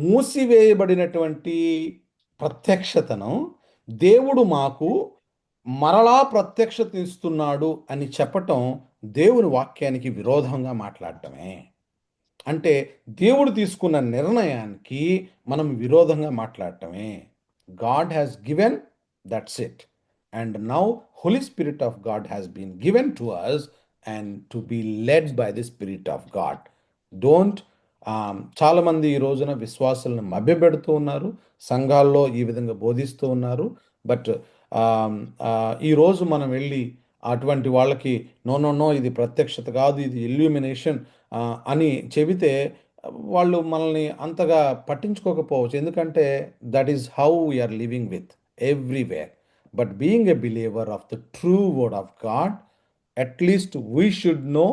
మూసివేయబడినటువంటి ప్రత్యక్షతను దేవుడు మాకు మరలా ప్రత్యక్షత ఇస్తున్నాడు అని చెప్పటం దేవుని వాక్యానికి విరోధంగా మాట్లాడటమే. అంటే దేవుడు తీసుకున్న నిర్ణయానికి మనం విరోధంగా మాట్లాడటమే. God has given, that's it. And now Holy Spirit of God has been given to us and to be led by the Spirit of God. Don't చాలామంది ఈ రోజున విశ్వాసులను మభ్యపెడుతూ ఉన్నారు, సంఘాల్లో ఈ విధంగా బోధిస్తూ ఉన్నారు. బట్ ఈరోజు మనం వెళ్ళి అటువంటి వాళ్ళకి నో నో నో ఇది ప్రత్యక్షత కాదు, ఇది ఇల్యూమినేషన్ అని చెబితే వాళ్ళు మనల్ని అంతగా పట్టించుకోకపోవచ్చు. ఎందుకంటే that is how we are living with everywhere. But being a believer of the true word of God, at least we should know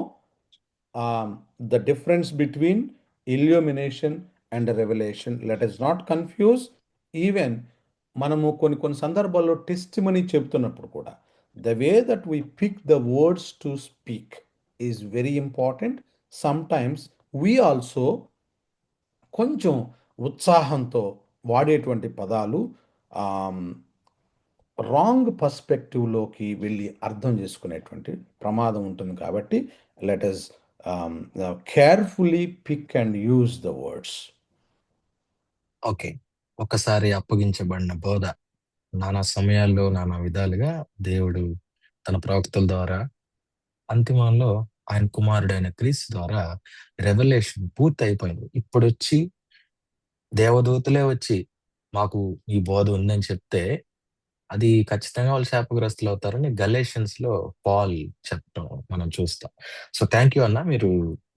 the difference between illumination and revelation. Let us not confuse. Even మనము కొన్ని కొన్ని సందర్భాల్లో test money చెప్తున్నప్పుడు కూడా the way that we pick the words to speak is very important. Sometimes we also కొంచెం ఉత్సాహంతో వాడేటువంటి పదాలు రాంగ్ పర్స్పెక్టివ్లోకి వెళ్ళి అర్థం చేసుకునేటువంటి ప్రమాదం ఉంటుంది. కాబట్టి let us carefully pick and use the words. Okay. ఒకసారి అప్పగించబడిన బోధ నానా సమయాల్లో నానా విధాలుగా దేవుడు తన ప్రవక్తల ద్వారా అంతిమంలో ఆయన కుమారుడైన క్రీస్తు ద్వారా రెవల్యూషన్ పూర్తి అయిపోయింది. ఇప్పుడు వచ్చి దేవదూతలే వచ్చి మాకు ఈ బోధ ఉందని చెప్తే అది ఖచ్చితంగా వాళ్ళు శాపగ్రస్తులు అవుతారని గలేషియన్స్ లో పాల్ చెప్పడం మనం చూస్తాం. సో థ్యాంక్ యూ అన్న.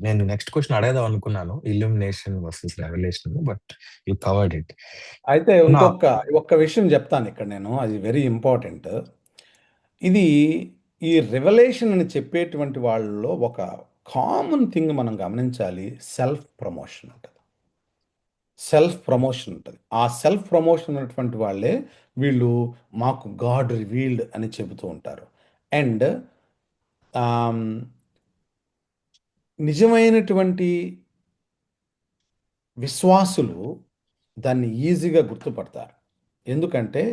నేను నెక్స్ట్ క్వశ్చన్ అడగదాం అనుకున్నాను, illumination versus revolution, but you covered it. అయితే నా ఒక్క విషయం చెప్తాను ఇక్కడ నేను, అది వెరీ ఇంపార్టెంట్. ఇది ఈ రివలేషన్ అని చెప్పేటువంటి వాళ్ళలో ఒక కామన్ థింగ్ మనం గమనించాలి. సెల్ఫ్ ప్రమోషన్ ఉంటుంది. ఆ సెల్ఫ్ ప్రమోషన్ ఉన్నటువంటి వాళ్ళే వీళ్ళు మాకు గాడ్ రివీల్డ్ అని చెబుతూ ఉంటారు. అండ్ నిజమైనటువంటి విశ్వాసులు దాన్ని ఈజీగా గుర్తుపడతారు. ఎందుకంటే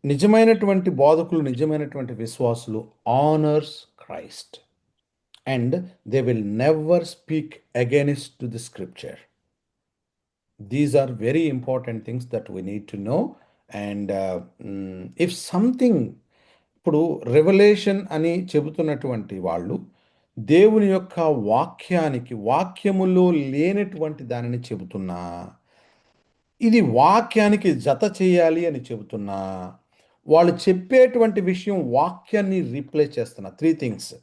నిజమైనటువంటి బోధకులు, నిజమైనటువంటి విశ్వాసులు honours Christ and they will never speak against to the scripture. These are very important things that we need to know. And if something, ఇప్పుడు రెవల్యూషన్ అని చెబుతున్నటువంటి వాళ్ళు దేవుని యొక్క వాక్యములో లేనటువంటి దానిని చెబుతున్నా, ఇది వాక్యానికి జత చేయాలి అని చెబుతున్నా, వాళ్ళు చెప్పేటువంటి విషయం వాక్యాన్ని రీప్లేస్ చేస్తున్నా. 3 థింగ్స్: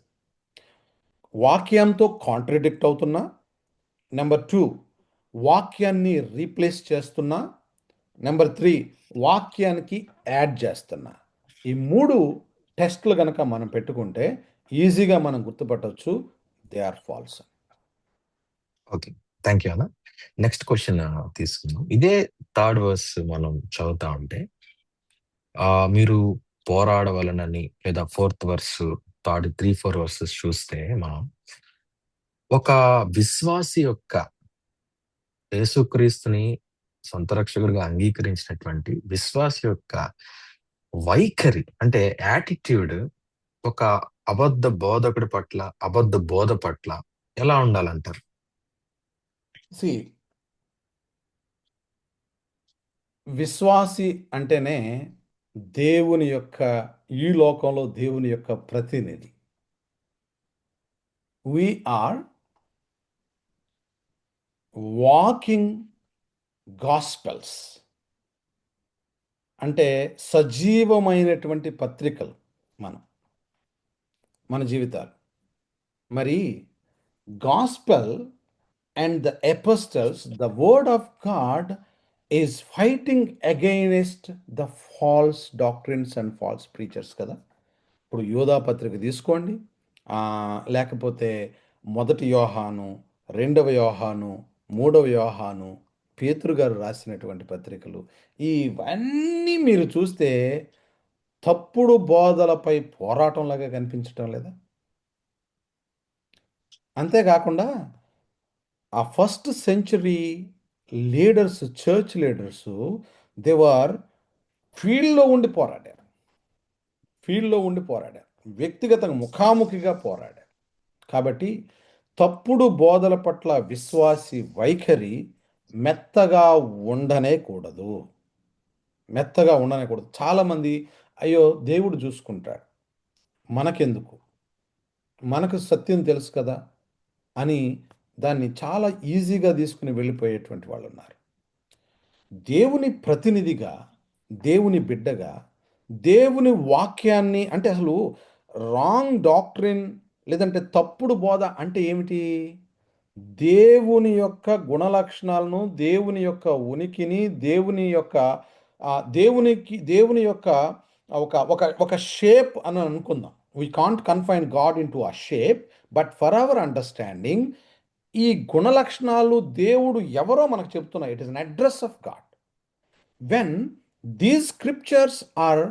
వాక్యంతో కాంట్రడిక్ట్ అవుతున్నా, నెంబర్ 2 వాక్యాన్ని రీప్లేస్ చేస్తున్నా, నెంబర్ 3 వాక్యానికి యాడ్ చేస్తున్నా. ఈ 3 టెస్ట్లు కనుక మనం పెట్టుకుంటే ఈజీగా మనం గుర్తుపట్టవచ్చు they are false. Okay, thank you అన్న. నెక్స్ట్ క్వశ్చన్ తీసుకుందాం. ఇదే థర్డ్ వర్స్ మనం చదువుతా ఉంటే మీరు పోరాడవలనని, లేదా ఫోర్త్ వర్స్, థర్డ్ 3-4 వర్సెస్ చూస్తే మనం ఒక విశ్వాసి యొక్క యేసుక్రీస్తుని సొంత రక్షకుడిగా అంగీకరించినటువంటి విశ్వాసి యొక్క వైఖరి అంటే యాటిట్యూడ్ ఒక అబద్ధ బోధకుడి పట్ల, అబద్ధ బోధ పట్ల ఎలా ఉండాలంటారు? విశ్వాసి అంటేనే దేవుని యొక్క, ఈ లోకంలో దేవుని యొక్క ప్రతినిధి. we are వాకింగ్ గాస్పెల్స్, అంటే సజీవమైనటువంటి పత్రికలు మన జీవితాలు. మరి gospel and the epistles, the word of God is fighting against the false doctrines and false preachers కదా. ఇప్పుడు యోధా పత్రిక తీసుకోండి, లేకపోతే 1 యోహాను, 2 యోహాను, 3 యోహాను, పేతురు గారు రాసినటువంటి పత్రికలు, ఇవన్నీ మీరు చూస్తే తప్పుడు బోధలపై పోరాటంలాగా కనిపించటం లేదా? అంతేకాకుండా ఆ first century leaders, church leaders, their ఫీల్డ్లో ఉండి పోరాడారు. ఫీల్డ్లో ఉండి పోరాడారు. వ్యక్తిగతంగా ముఖాముఖిగా పోరాడారు. కాబట్టి తప్పుడు బోధల పట్ల విశ్వాసి వైఖరి మెత్తగా ఉండనే కూడదు. మెత్తగా ఉండనే కూడదు. చాలామంది అయ్యో దేవుడు చూసుకుంటాడు, మనకెందుకు, మనకు సత్యం తెలుసు కదా అని దాన్ని చాలా ఈజీగా తీసుకుని వెళ్ళిపోయేటువంటి వాళ్ళు ఉన్నారు. దేవుని ప్రతినిధిగా, దేవుని బిడ్డగా, దేవుని వాక్యాన్ని అంటే అసలు రాంగ్ డాక్ట్రిన్ లేదంటే తప్పుడు బోధ అంటే ఏమిటి? దేవుని యొక్క గుణలక్షణాలను, దేవుని యొక్క ఉనికిని, దేవుని యొక్క దేవుని యొక్క ఒక ఒక ఒక షేప్ అని అనుకుందాం. We can't confine God into a shape, but for our understanding ఈ గుణలక్షణాలు దేవుడు ఎవరో మనకు చెప్తున్నాయి. It is an address of God. When these scriptures are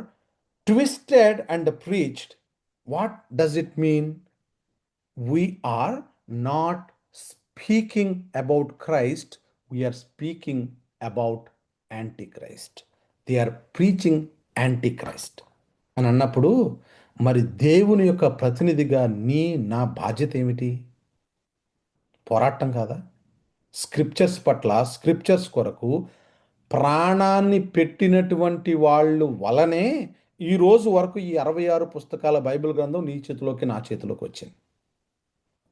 twisted and preached, what does it mean? We are not speaking about Christ, we are speaking about Antichrist. They are preaching Antichrist. అని అన్నప్పుడు మరి దేవుని యొక్క ప్రతినిధిగా నా బాధ్యత ఏమిటి? పోరాటం కాదా? స్క్రిప్చర్స్ పట్ల, స్క్రిప్చర్స్ కొరకు ప్రాణాన్ని పెట్టినటువంటి వాళ్ళు వలనే ఈ రోజు వరకు ఈ 66 పుస్తకాల బైబిల్ గ్రంథం నీ చేతిలోకి, నా చేతిలోకి వచ్చింది.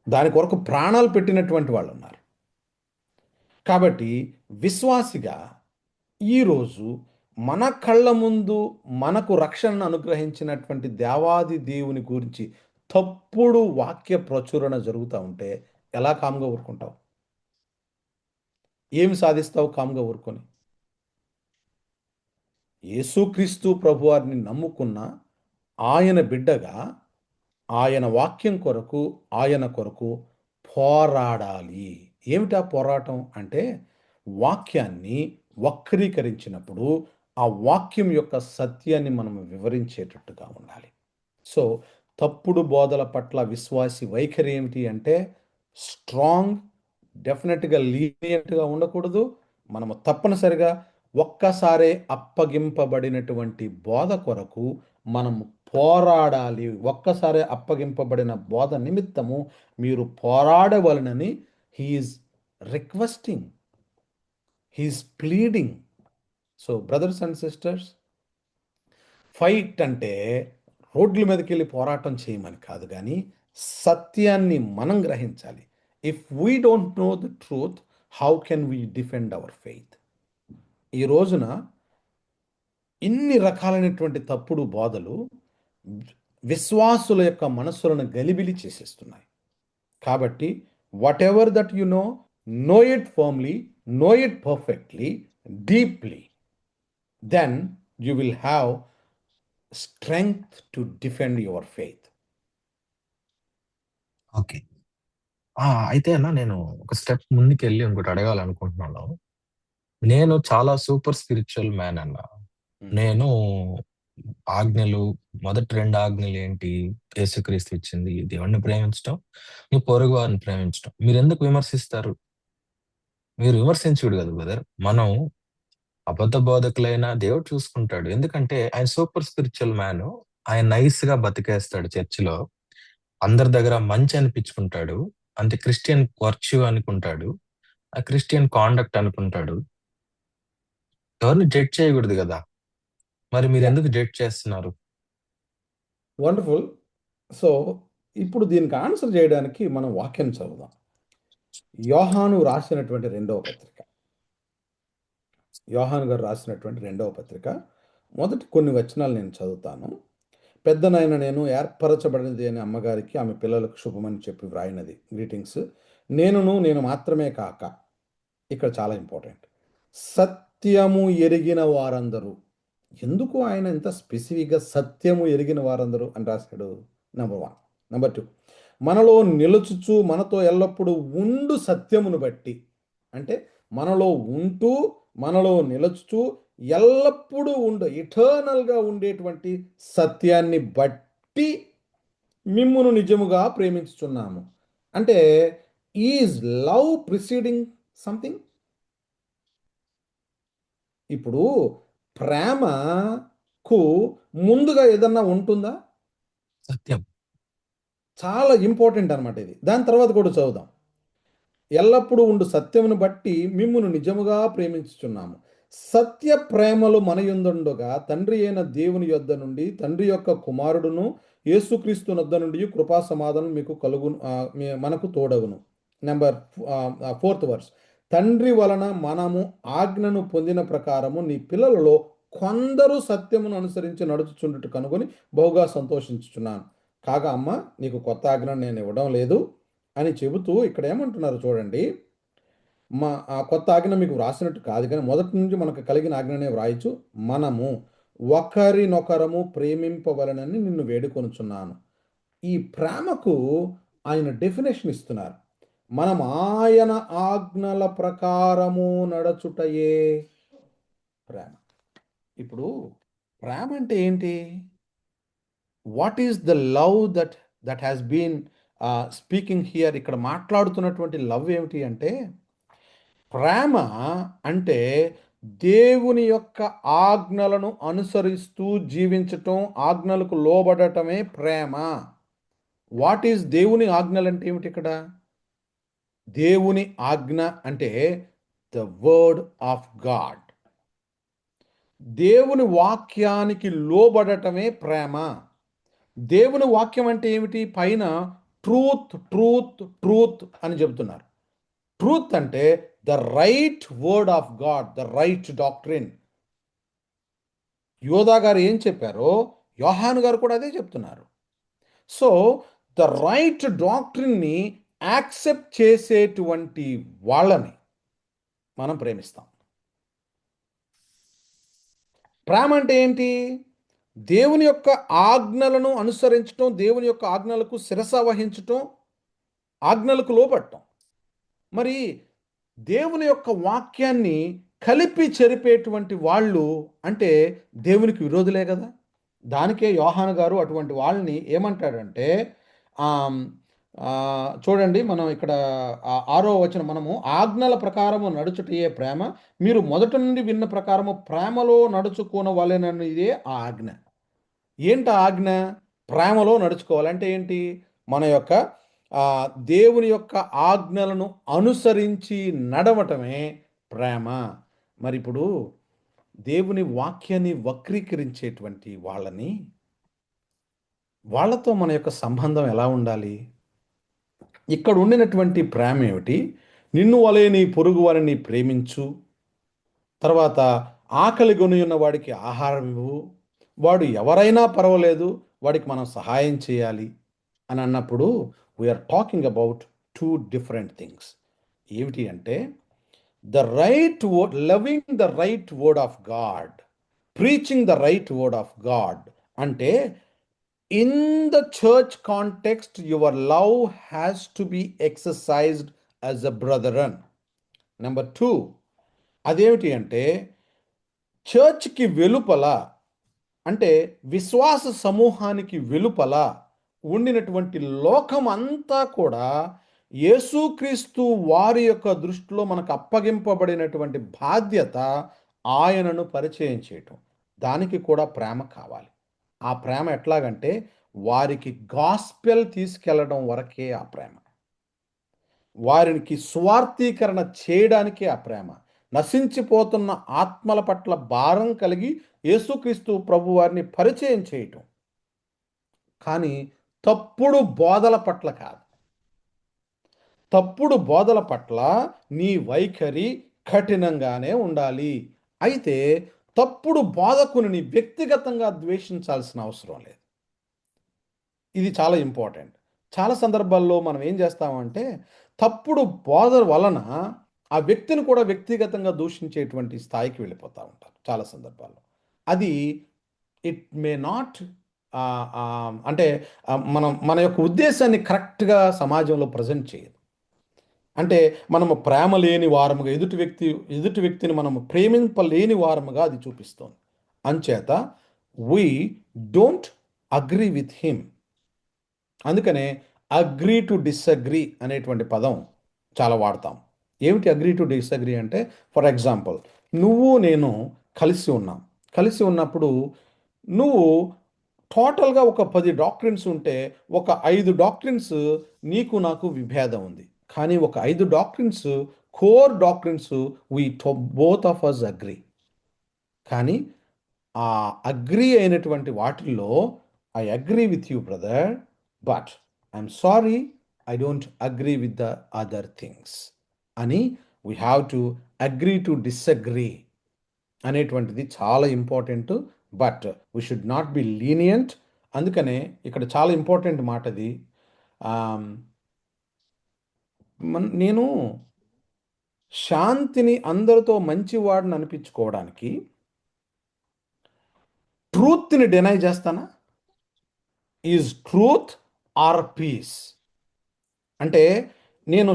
దాని కొరకు ప్రాణాలు పెట్టినటువంటి వాళ్ళు ఉన్నారు. కాబట్టి విశ్వాసిగా ఈరోజు మన కళ్ళ ముందు మనకు రక్షణను అనుగ్రహించినటువంటి దేవాది దేవుని గురించి తప్పుడు వాక్య ప్రచురణ జరుగుతూ ఉంటే ఎలా కామ్గా ఊరుకుంటావు? ఏమి సాధిస్తావు కామ్గా ఊరుకొని? యేసుక్రీస్తు ప్రభువారిని నమ్ముకున్న ఆయన బిడ్డగా ఆయన వాక్యం కొరకు, ఆయన కొరకు పోరాడాలి. ఏమిటా పోరాటం అంటే వాక్యాన్ని వక్రీకరించినప్పుడు ఆ వాక్యం యొక్క సత్యాన్ని మనం వివరించేటట్టుగా ఉండాలి. సో తప్పుడు బోధల పట్ల విశ్వాసి వైఖరి ఏమిటి అంటే స్ట్రాంగ్, డెఫినెట్గా లీనియంట్గా ఉండకూడదు. మనము తప్పనిసరిగా ఒక్కసారే అప్పగింపబడినటువంటి బోధ కొరకు మనము పోరాడాలి. ఒక్కసారి అప్పగింపబడిన బోధ నిమిత్తము మీరు పోరాడవలనని he is requesting, he is pleading. So brothers and sisters, fight అంటే రోడ్ల మీదకి వెళ్ళి పోరాటం చేయమని కాదు, కానీ సత్యాన్ని మనం గ్రహించాలి. If we don't know the truth, how can we defend our faith? ఈ రోజున ఇన్ని రకాలైనటువంటి తప్పుడు బోధలు విశ్వాసుల యొక్క మనస్సులను గలిబిలి చేసేస్తున్నాయి. కాబట్టి whatever that you know it firmly, know it perfectly, deeply, then you will have strength to defend your faith. Okay. అయితే అన్న నేను ఒక స్టెప్ ముందుకెళ్ళి ఇంకోటి అడగాలనుకుంటున్నాను. నేను చాలా సూపర్ స్పిరిచువల్ మ్యాన్ అన్న. నేను ఆజ్ఞలు, మొదటి 2 ఆజ్ఞలు ఏంటి? యేసుక్రీస్తు ఇచ్చింది దేవుణ్ణి ప్రేమించటం, నీ పొరుగు వారిని ప్రేమించటం. మీరెందుకు విమర్శిస్తారు? మీరు విమర్శించుడు కదా బ్రదర్. మనం అబద్ధ బోధకులైనా దేవుడు చూసుకుంటాడు. ఎందుకంటే ఆయన సూపర్ స్పిరిచువల్ మ్యాన్. ఆయన నైస్ గా బతికేస్తాడు చర్చిలో. అందరి దగ్గర మంచి అనిపించుకుంటాడు. అంటే క్రిస్టియన్ వర్చ్యూ అనుకుంటాడు, ఆ క్రిస్టియన్ కాండక్ట్ అనుకుంటాడు. ఎవరిని జడ్జ్ చేయకూడదు కదా. మరి మీరు ఎందుకు జడ్జ్ చేస్తున్నారు? వండర్ఫుల్. సో ఇప్పుడు దీనికి ఆన్సర్ చేయడానికి మనం వాక్యం చదువుదాం. యోహాను రాసినటువంటి 2వ పత్రిక, యోహాను గారు రాసినటువంటి 2వ పత్రిక మొదటి కొన్ని వచనాలు నేను చదువుతాను. పెద్దనైన నేను ఏర్పరచబడినది అని అమ్మగారికి ఆమె పిల్లలకు శుభమని చెప్పి వ్రాయినది. గ్రీటింగ్స్. నేను మాత్రమే కాక, ఇక్కడ చాలా ఇంపార్టెంట్, సత్యము ఎరిగిన వారందరూ. ఎందుకు ఆయన ఇంత స్పెసిఫిక్గా సత్యము ఎరిగిన వారందరూ అని రాశాడు? నెంబర్ 1. నెంబర్ 2, మనలో నిలుచుచు మనతో ఎల్లప్పుడూ ఉండు సత్యమును బట్టి. అంటే మనలో ఉంటూ, మనలో నిలుచుచు ఎల్లప్పుడూ ఇటర్నల్గా ఉండేటువంటి సత్యాన్ని బట్టి మిమ్మును నిజముగా ప్రేమించుచున్నాము. అంటే ఈజ్ లవ్ ప్రిసీడింగ్ సంథింగ్? ఇప్పుడు ప్రేమకు ముందుగా ఏదన్నా ఉంటుందా? సత్యం. చాలా ఇంపార్టెంట్ అనమాట ఇది. దాని తర్వాత కూడా చదువుదాం. ఎల్లప్పుడూ సత్యమును బట్టి మిమ్మును నిజముగా ప్రేమించుచున్నాము. సత్య ప్రేమలు మన యందుండగా తండ్రి అయిన దేవుని యొద్ద నుండి తండ్రి యొక్క కుమారుడును యేసుక్రీస్తు నొద్ద నుండి కృపా సమాధానం మీకు మనకు తోడగును. Number 4th verse. తండ్రి వలన మనము ఆజ్ఞను పొందిన ప్రకారము నీ పిల్లలలో కొందరు సత్యమును అనుసరించి నడుచుచుండుట కనుగొని బహుగా సంతోషించుచున్నాను. కాగా అమ్మ, నీకు కొత్త ఆజ్ఞను నేను ఇవ్వడం లేదు అని చెబుతూ ఇక్కడ ఏమంటున్నారు చూడండి. ఆ కొత్త ఆజ్ఞ మీకు వ్రాసినట్టు కాదు, కానీ మొదటి నుంచి మనకు కలిగిన ఆజ్ఞనే వ్రాయచ్చు. మనము ఒకరినొకరము ప్రేమింపవలనని నిన్ను వేడుకొనుచున్నాను. ఈ ప్రేమకు ఆయన డెఫినేషన్ ఇస్తున్నారు. మనం ఆయన ఆజ్ఞల ప్రకారము నడచుటయే ప్రేమ. ఇప్పుడు ప్రేమ అంటే ఏంటి? What is the love that has been speaking here? ఇక్కడ మాట్లాడుతున్నటువంటి లవ్ ఏమిటి అంటే, ప్రేమ అంటే దేవుని యొక్క ఆజ్ఞలను అనుసరిస్తూ జీవించటం, ఆజ్ఞలకు లోబడటమే ప్రేమ. వాట్ ఈస్ దేవుని ఆజ్ఞలు అంటే ఏమిటి ఇక్కడ? దేవుని ఆజ్ఞ అంటే ద వర్డ్ ఆఫ్ గాడ్. దేవుని వాక్యానికి లోబడటమే ప్రేమ. దేవుని వాక్యం అంటే ఏమిటి? పైన ట్రూత్ ట్రూత్ ట్రూత్ అని చెబుతున్నారు. ట్రూత్ అంటే the right word of God, the right doctrine. యోధా గారు ఏం చెప్పారో యోహాను గారు కూడా అదే చెప్తున్నారు. సో ద రైట్ డాక్ట్రిన్ని యాక్సెప్ట్ చేసేటువంటి వాళ్ళని మనం ప్రేమిస్తాం. ప్రేమ అంటే ఏంటి? దేవుని యొక్క ఆజ్ఞలను అనుసరించటం, దేవుని యొక్క ఆజ్ఞలకు శిరస వహించటం, ఆజ్ఞలకు లోబడటం. మరి దేవుని యొక్క వాక్యాన్ని కలిపి చెరిపేటువంటి వాళ్ళు అంటే దేవునికి విరోధులే కదా. దానికే యోహాను గారు అటువంటి వాళ్ళని ఏమంటాడంటే, చూడండి, మనం ఇక్కడ 6వ వచనం, మనము ఆజ్ఞల ప్రకారము నడుచుటయే ప్రేమ, మీరు మొదట నుండి విన్న ప్రకారము ప్రేమలో నడుచుకోనవలెనని ఇదే ఆ ఆజ్ఞ. ఏంటి ఆజ్ఞ? ప్రేమలో నడుచుకోవాలంటే ఏంటి? మన యొక్క దేవుని యొక్క ఆజ్ఞలను అనుసరించి నడవటమే ప్రేమ. మరి ఇప్పుడు దేవుని వాక్యాన్ని వక్రీకరించేటువంటి వాళ్ళతో మన యొక్క సంబంధం ఎలా ఉండాలి? ఇక్కడ ఉండినటువంటి ప్రేమ ఏమిటి? నిన్ను వలె నీ పొరుగు వారిని ప్రేమించు. తర్వాత ఆకలి కొని ఉన్న వాడికి ఆహారం ఇవ్వు. వాడు ఎవరైనా పర్వాలేదు, వాడికి మనం సహాయం చేయాలి అని అన్నప్పుడు we are talking about 2 different things. ఏమిటి అంటే, the right word, loving the right word of God, preaching the right word of God. అంటే in the church context your love has to be exercised as a brethren. Number 2, అదేమిటి అంటే చర్చ్కి వెలుపల, అంటే విశ్వాస సమూహానికి వెలుపల ఉండినటువంటి లోకం అంతా కూడా యేసుక్రీస్తు వారి యొక్క దృష్టిలో మనకు అప్పగింపబడినటువంటి బాధ్యత ఆయనను పరిచయం చేయటం. దానికి కూడా ప్రేమ కావాలి. ఆ ప్రేమ ఎట్లాగంటే వారికి గాస్పెల్ తీసుకెళ్లడం వరకే ఆ ప్రేమ. వారికి స్వార్థీకరణ చేయడానికే ఆ ప్రేమ. నశించిపోతున్న ఆత్మల పట్ల భారం కలిగి యేసుక్రీస్తు ప్రభు వారిని పరిచయం చేయటం, కానీ తప్పుడు బోధల పట్ల కాదు. తప్పుడు బోధల పట్ల నీ వైఖరి కఠినంగానే ఉండాలి. అయితే తప్పుడు బోధకుని వ్యక్తిగతంగా ద్వేషించాల్సిన అవసరం లేదు. ఇది చాలా ఇంపార్టెంట్. చాలా సందర్భాల్లో మనం ఏం చేస్తామంటే తప్పుడు బోధ వలన ఆ వ్యక్తిని కూడా వ్యక్తిగతంగా దూషించేటువంటి స్థాయికి వెళ్ళిపోతూ ఉంటారు చాలా సందర్భాల్లో. అది ఇట్ మే నాట్, అంటే మన యొక్క ఉద్దేశాన్ని కరెక్ట్గా సమాజంలో ప్రజెంట్ చేయదు. అంటే మనము ప్రేమ లేని వారముగా ఎదుటి వ్యక్తిని మనము ప్రేమింపలేని వారముగా అది చూపిస్తోంది. అంచేత we don't agree with him. అందుకనే అగ్రీ టు డిసగ్రీ అనేటువంటి పదం చాలా వాడతాం. ఏమిటి అగ్రీ టు డిసగ్రీ అంటే, ఫర్ ఎగ్జాంపుల్, నువ్వు నేను కలిసి ఉన్నాం. కలిసి ఉన్నప్పుడు నువ్వు టోటల్గా ఒక 10 డాక్ట్రిన్స్ ఉంటే, ఒక 5 డాక్ట్రిన్స్ నీకు నాకు విభేదం ఉంది. కానీ ఒక 5 doctrines, core doctrines, we both of us agree. కానీ ఆ అగ్రీ అయినటువంటి వాటిల్లో I agree with you brother, but I'm sorry, I don't agree with the other things అని we have to agree to disagree అనేటువంటిది చాలా important. But we should not be lenient. అందుకనే ఇక్కడ చాలా ఇంపార్టెంట్ మాట అది. నేను శాంతిని అందరితో మంచివాడిని అనిపించుకోవడానికి ట్రూత్ని డినై చేస్తానా? Is truth or peace? అంటే నేను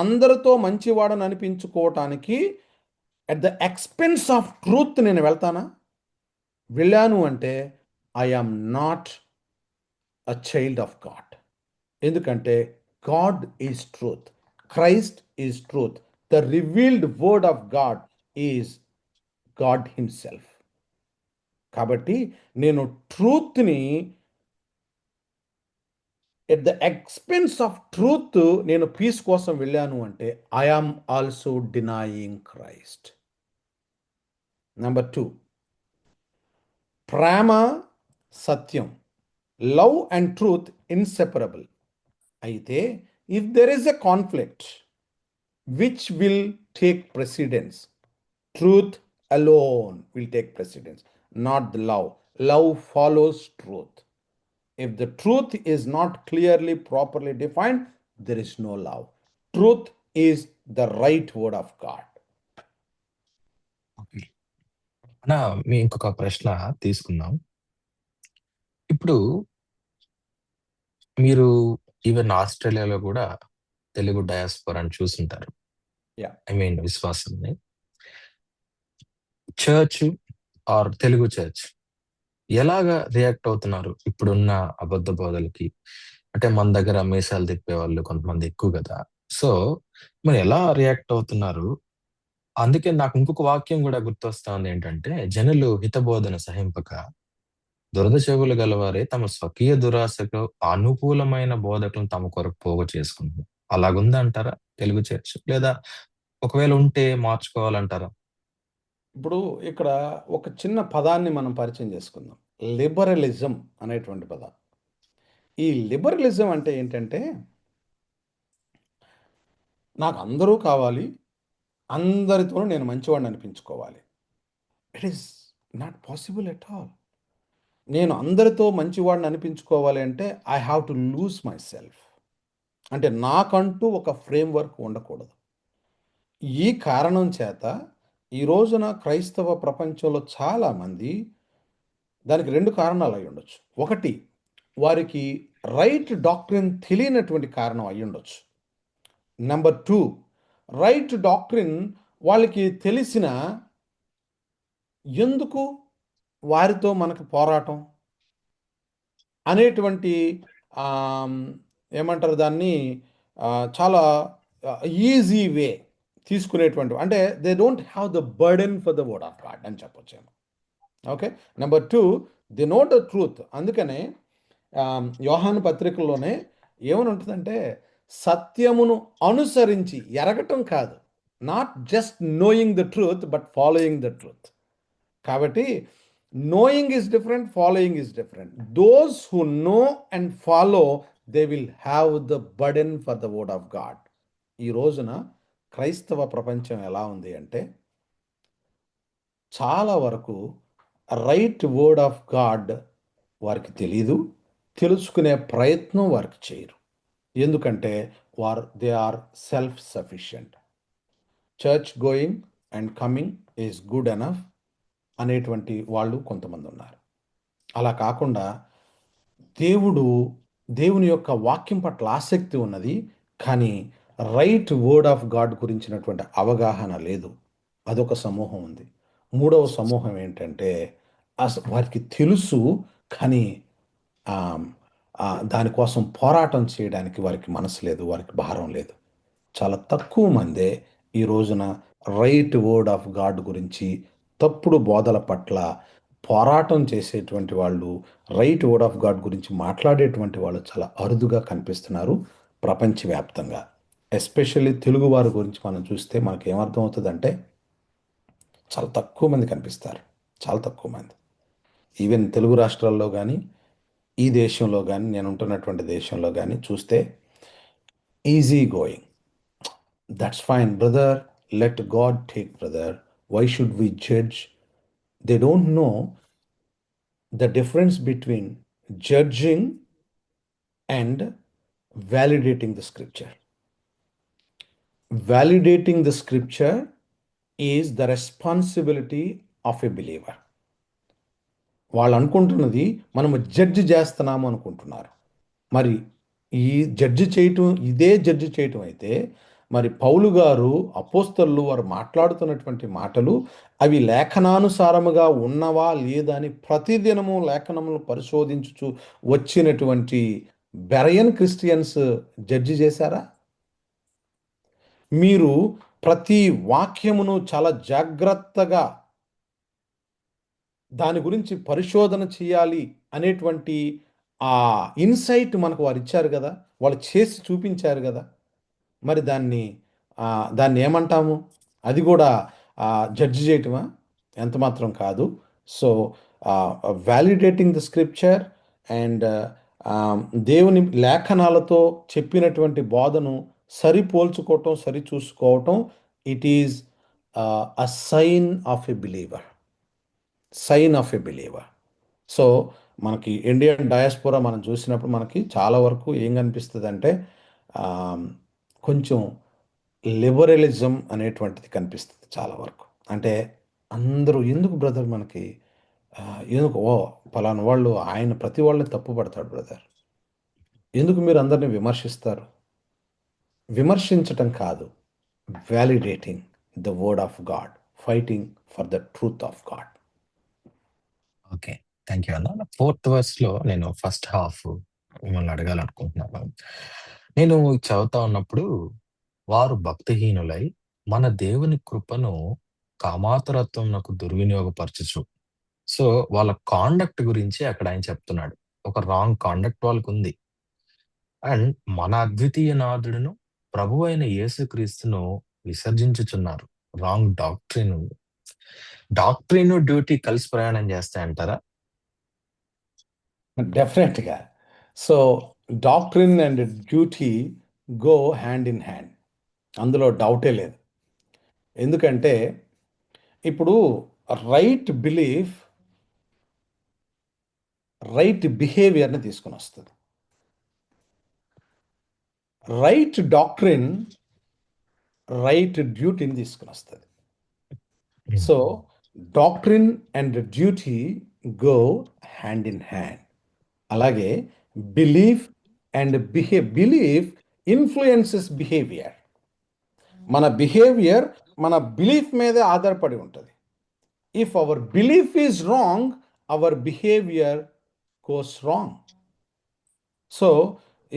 అందరితో మంచివాడని అనిపించుకోవటానికి at the expense of truth నేను వెళ్తానా? వెళ్ళాను అంటే I am not a child of God. ఎందుకంటే God is truth, Christ is truth, the revealed word of God is God himself. కాబట్టి నేను ట్రూత్ని at the expense of truth నేను peace కోసం వెళ్ళాను అంటే I am also denying Christ. Number 2, ప్రేమ సత్యం, love and truth inseparable. అయితే if there is a conflict, which will take precedence? Truth alone will take precedence, not the love. Love follows truth. If the truth is not clearly, properly defined, there is no love. Truth is the right word of God. Okay. అన్నా, మీ ఇంకొక ప్రశ్న తీసుకుందాం. ఇప్పుడు మీరు even ఆస్ట్రేలియాలో కూడా తెలుగు డయాస్పోరాని చూసుంటారు. Yeah. I mean విశ్వాసాన్ని. చర్చ్ ఆర్ తెలుగు చర్చ్ ఎలాగా రియాక్ట్ అవుతున్నారు ఇప్పుడున్న అబద్ధ బోధలకి? అంటే మన దగ్గర మీసాలు తిప్పే వాళ్ళు కొంతమంది ఎక్కువ కదా. సో మరి ఎలా రియాక్ట్ అవుతున్నారు? అందుకే నాకు ఇంకొక వాక్యం కూడా గుర్తొస్తుంది. ఏంటంటే, జనులు హితబోధన సహింపక దురద చెవులు గలవారే తమ స్వకీయ దురాశకు అనుకూలమైన బోధకులను తమ కొరకు పోగు చేసుకుంటున్నారు. అలాగుందంటారా తెలుగు చర్చ్? లేదా ఒకవేళ ఉంటే మార్చుకోవాలంటారా? ఇప్పుడు ఇక్కడ ఒక చిన్న పదాన్ని మనం పరిచయం చేసుకుందాం. లిబరలిజం అనేటువంటి పదం. ఈ లిబరలిజం అంటే ఏంటంటే, నాకు అందరూ కావాలి, అందరితోనూ నేను మంచివాడిని అనిపించుకోవాలి. It is not possible at all. నేను అందరితో మంచివాడిని అనిపించుకోవాలి అంటే I have to lose myself. అంటే నాకంటూ ఒక ఫ్రేమ్వర్క్ ఉండకూడదు. ఈ కారణం చేత ఈ రోజున క్రైస్తవ ప్రపంచంలో చాలామంది, దానికి 2 కారణాలు అయి ఉండొచ్చు. ఒకటి, వారికి రైట్ డాక్ట్రిన్ తెలియనటువంటి కారణం అయి ఉండొచ్చు. నెంబర్ 2, రైట్ డాక్ట్రిన్ వాళ్ళకి తెలిసిన, ఎందుకు వారితో మనకు పోరాటం అనేటువంటి ఏమంటారు దాన్ని, చాలా ఈజీ వే తీసుకునేటువంటి, అంటే they don't have the burden for the word of God అని చెప్పొచ్చేమో. Okay. Number 2, they know the truth. అందుకనే యోహాను పత్రికల్లోనే ఏమని ఉంటుందంటే, సత్యమును అనుసరించి ఎరగటం కాదు, not just knowing the truth but following the truth. కాబట్టి knowing is different, following is different. Those who know and follow, they will have the burden for the word of God. ఈ రోజున క్రైస్తవ ప్రపంచం ఎలా ఉంది అంటే, చాలా వరకు రైట్ వర్డ్ ఆఫ్ గాడ్ వారికి తెలీదు, తెలుసుకునే ప్రయత్నం వారికి చేయరు. ఎందుకంటే they are self sufficient. Church going and coming is good enough అనేటువంటి వాళ్ళు కొంతమంది ఉన్నారు. అలా కాకుండా దేవుని యొక్క వాక్యం పట్ల ఆసక్తి ఉన్నది, కానీ రైట్ వర్డ్ ఆఫ్ గాడ్ గురించినటువంటి అవగాహన లేదు. అదొక సమూహం ఉంది. మూడవ సమూహం ఏంటంటే వారికి తెలుసు, కానీ ఆ, దానికోసం పోరాటం చేయడానికి వారికి మనసు లేదు, వారికి భారం లేదు. చాలా తక్కువ మందే ఈ రోజున రైట్ వర్డ్ ఆఫ్ గాడ్ గురించి, తప్పుడు బోధల పట్ల పోరాటం చేసేటువంటి వాళ్ళు, రైట్ వర్డ్ ఆఫ్ గాడ్ గురించి మాట్లాడేటువంటి వాళ్ళు చాలా అరుదుగా కనిపిస్తున్నారు ప్రపంచవ్యాప్తంగా. ఎస్పెషల్లీ తెలుగు వారి గురించి మనం చూస్తే మనకి ఏమర్థం అవుతుందంటే చాలా తక్కువ మంది కనిపిస్తారు. చాలా తక్కువ మంది. ఈవెన్ తెలుగు రాష్ట్రాల్లో కానీ, ఈ దేశంలో కానీ, నేను ఉంటున్నటువంటి దేశంలో కానీ చూస్తే easy going. That's fine brother, let God take brother, why should we judge? They don't know the difference between judging and validating the scripture. Validating the scripture is the responsibility of a believer. వాళ్ళు అనుకుంటున్నది మనము judge చేస్తున్నాము అనుకుంటున్నారు. మరి ఈ ఇదే judge చేయటం అయితే, మరి పౌలు గారు, అపోస్తలు వారు మాట్లాడుతున్నటువంటి మాటలు అవి లేఖనానుసారముగా ఉన్నవా లేదా అని ప్రతిదినము లేఖనములు పరిశోధించుచు వచ్చినటువంటి బెరయన్ క్రిస్టియన్స్ జడ్జి చేశారా? మీరు ప్రతి వాక్యమును చాలా జాగ్రత్తగా దాని గురించి పరిశోధన చేయాలి అనేటువంటి ఆ ఇన్సైట్ మనకు వారు ఇచ్చారు కదా, వాళ్ళు చేసి చూపించారు కదా. మరి దాన్ని ఏమంటాము? అది కూడా జడ్జి చేయటమా? ఎంత మాత్రం కాదు. So validating the scripture and దేవుని లేఖనాలతో చెప్పినటువంటి బోధను సరిపోల్చుకోవటం, సరిచూసుకోవటం, it is a sign of a believer. Sign of a believer. So మనకి ఇండియన్ డయాస్పోరా మనం చూసినప్పుడు మనకి చాలా వరకు ఏం కనిపిస్తుంది అంటే కొంచెం లిబరలిజం అనేటువంటిది కనిపిస్తుంది చాలా వరకు. అంటే అందరూ ఎందుకు బ్రదర్ మనకి ఎందుకు పలానా వాళ్ళు ఆయన ప్రతి వాళ్ళని తప్పు పడతాడు బ్రదర్, ఎందుకు మీరు అందరిని విమర్శిస్తారు? విమర్శించటం కాదు, validating the word of God, fighting for the truth of God. Okay, thank you అన్న. ఫోర్త్ వర్స్ లో నేను ఫస్ట్ హాఫ్ మిమ్మల్ని అడగాలనుకుంటున్నాను. నేను చదువుతా ఉన్నప్పుడు, వారు భక్తిహీనులై మన దేవుని కృపను కామాతురత్వమునకు దుర్వినియోగపరచుచు. సో వాళ్ళ కాండక్ట్ గురించి అక్కడ ఆయన చెప్తున్నాడు. ఒక రాంగ్ కాండక్ట్ వాళ్ళకు ఉంది. అండ్ మన అద్వితీయ నాథుడును ప్రభు అయిన యేసుక్రీస్తును విసర్జించుచున్నారు. రాంగ్ డాక్ట్రిన్ ఉంది. డాక్ట్రిన్ డ్యూటీ కలిసి ప్రయాణం చేస్తాయంటారా? డెఫినెట్గా. So doctrine and duty go hand in hand, అందులో డౌటే లేదు. ఎందుకంటే ఇప్పుడు రైట్ బిలీఫ్ రైట్ బిహేవియర్ని తీసుకుని వస్తుంది. రైట్ డాక్ట్రిన్ రైట్ డ్యూటీని తీసుకుని వస్తుంది. So doctrine and duty go hand in hand. అలాగే belief and belief influences behaviour. మన బిహేవియర్ మన బిలీఫ్ మీదే ఆధారపడి ఉంటుంది. If our belief is wrong, our behaviour goes wrong. So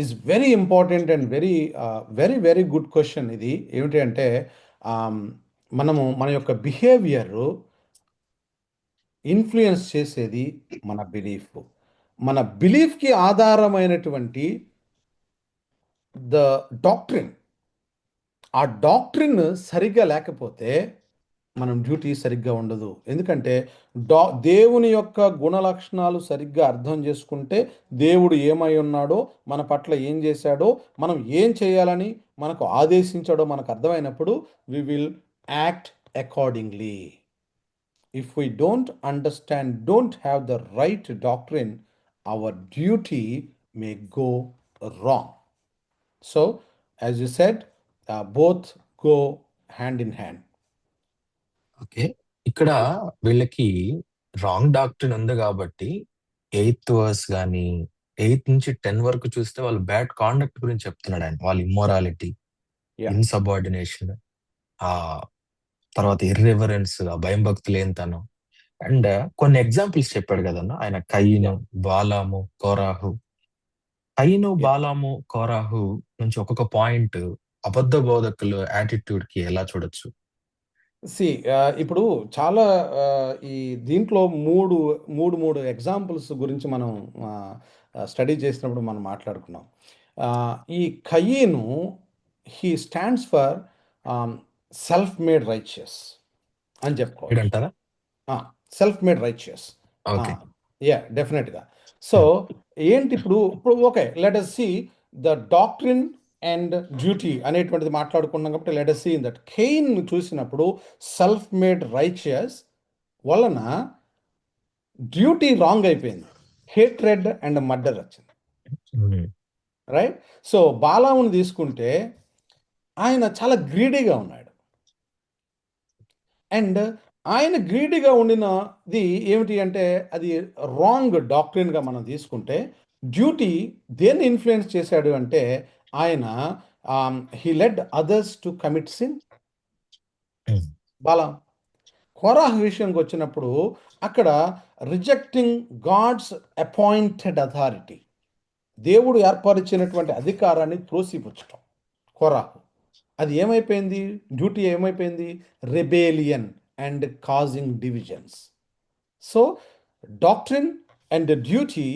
is very important and very very good question ఇది. ఏమిటి అంటే మనము మన యొక్క బిహేవియర్ ఇన్ఫ్లుయెన్స్ చేసేది మన బిలీఫ్. మన బిలీఫ్కి ఆధారమైనటువంటి ద డాక్ట్రిన్, ఆ డాక్ట్రిన్ సరిగ్గా లేకపోతే మనం డ్యూటీ సరిగ్గా ఉండదు. ఎందుకంటే దేవుని యొక్క గుణ లక్షణాలు సరిగ్గా అర్థం చేసుకుంటే, దేవుడు ఏమై ఉన్నాడో, మన పట్ల ఏం చేశాడో, మనం ఏం చేయాలని మనకు ఆదేశించాడో మనకు అర్థమైనప్పుడు we will act accordingly. If we don't understand, don't have the right doctrine, our duty may go wrong. So as you said, both go hand in hand. Okay, ఇక్కడ వీళ్ళకి రాంగ్ డాక్ట్రిన్ ఉంది కాబట్టి 8th వర్స్ కానీ 8 నుంచి 10 వరకు చూస్తే వాళ్ళు bad conduct గురించి చెప్తున్నాడు ఆయన. వాళ్ళ ఇమ్మోరాలిటీ, యా ఇన్సబార్డినేషన్, ఆ తర్వాత ఇర్రివరెన్స్, ఆ భయం భక్తి లేనితనం. అండ్ కొన్ని ఎగ్జాంపుల్స్ చెప్పాడు కదన్న ఆయన, యా కయీను, బాలాము, కోరాహు. కయీను, యా బాలాము, కోరాహు నుంచి ఒక్కొక్క పాయింట్ అబద్ధ బోధకులు యాటిట్యూడ్ కి ఎలా చూడొచ్చు? సి ఇప్పుడు చాలా ఈ దీంట్లో మూడు మూడు మూడు ఎగ్జాంపుల్స్ గురించి మనం స్టడీ చేసినప్పుడు మనం మాట్లాడుకున్నాం. ఈ కయీను he stands for self made righteous అని చెప్పుకోవచ్చు. ఏడంటారా? Self made righteous. Okay. Yeah డెఫినెట్గా. సో ఏంటి ఇప్పుడు ఇప్పుడు okay let us see the doctrine and duty అనేటువంటిది మాట్లాడుకున్నాం కాబట్టి let us see in that Cain చూసినప్పుడు సెల్ఫ్ మేడ్ రైచియస్ వలన డ్యూటీ రాంగ్ అయిపోయింది, హేట్రెడ్ అండ్ మర్డర్ వచ్చింది, రైట్? సో బాలాముని తీసుకుంటే ఆయన చాలా గ్రీడీగా ఉన్నాడు. అండ్ ఆయన గ్రీడీగా ఉండినది ఏమిటి అంటే అది రాంగ్ డాక్ట్రిన్గా మనం తీసుకుంటే, డ్యూటీ దేన్ని ఇన్ఫ్లుయెన్స్ చేశాడు అంటే ఆయన he led others to commit sin. బాలా కోరాహ్ విషయంకి వచ్చినప్పుడు అక్కడ రిజెక్టింగ్ గాడ్స్ అపాయింటెడ్ అథారిటీ, దేవుడు ఏర్పరిచినటువంటి అధికారాన్ని త్రోసిపుచ్చటం కోరాహు. అది ఏమైపోయింది, డ్యూటీ ఏమైపోయింది, rebellion and causing divisions. So doctrine and duty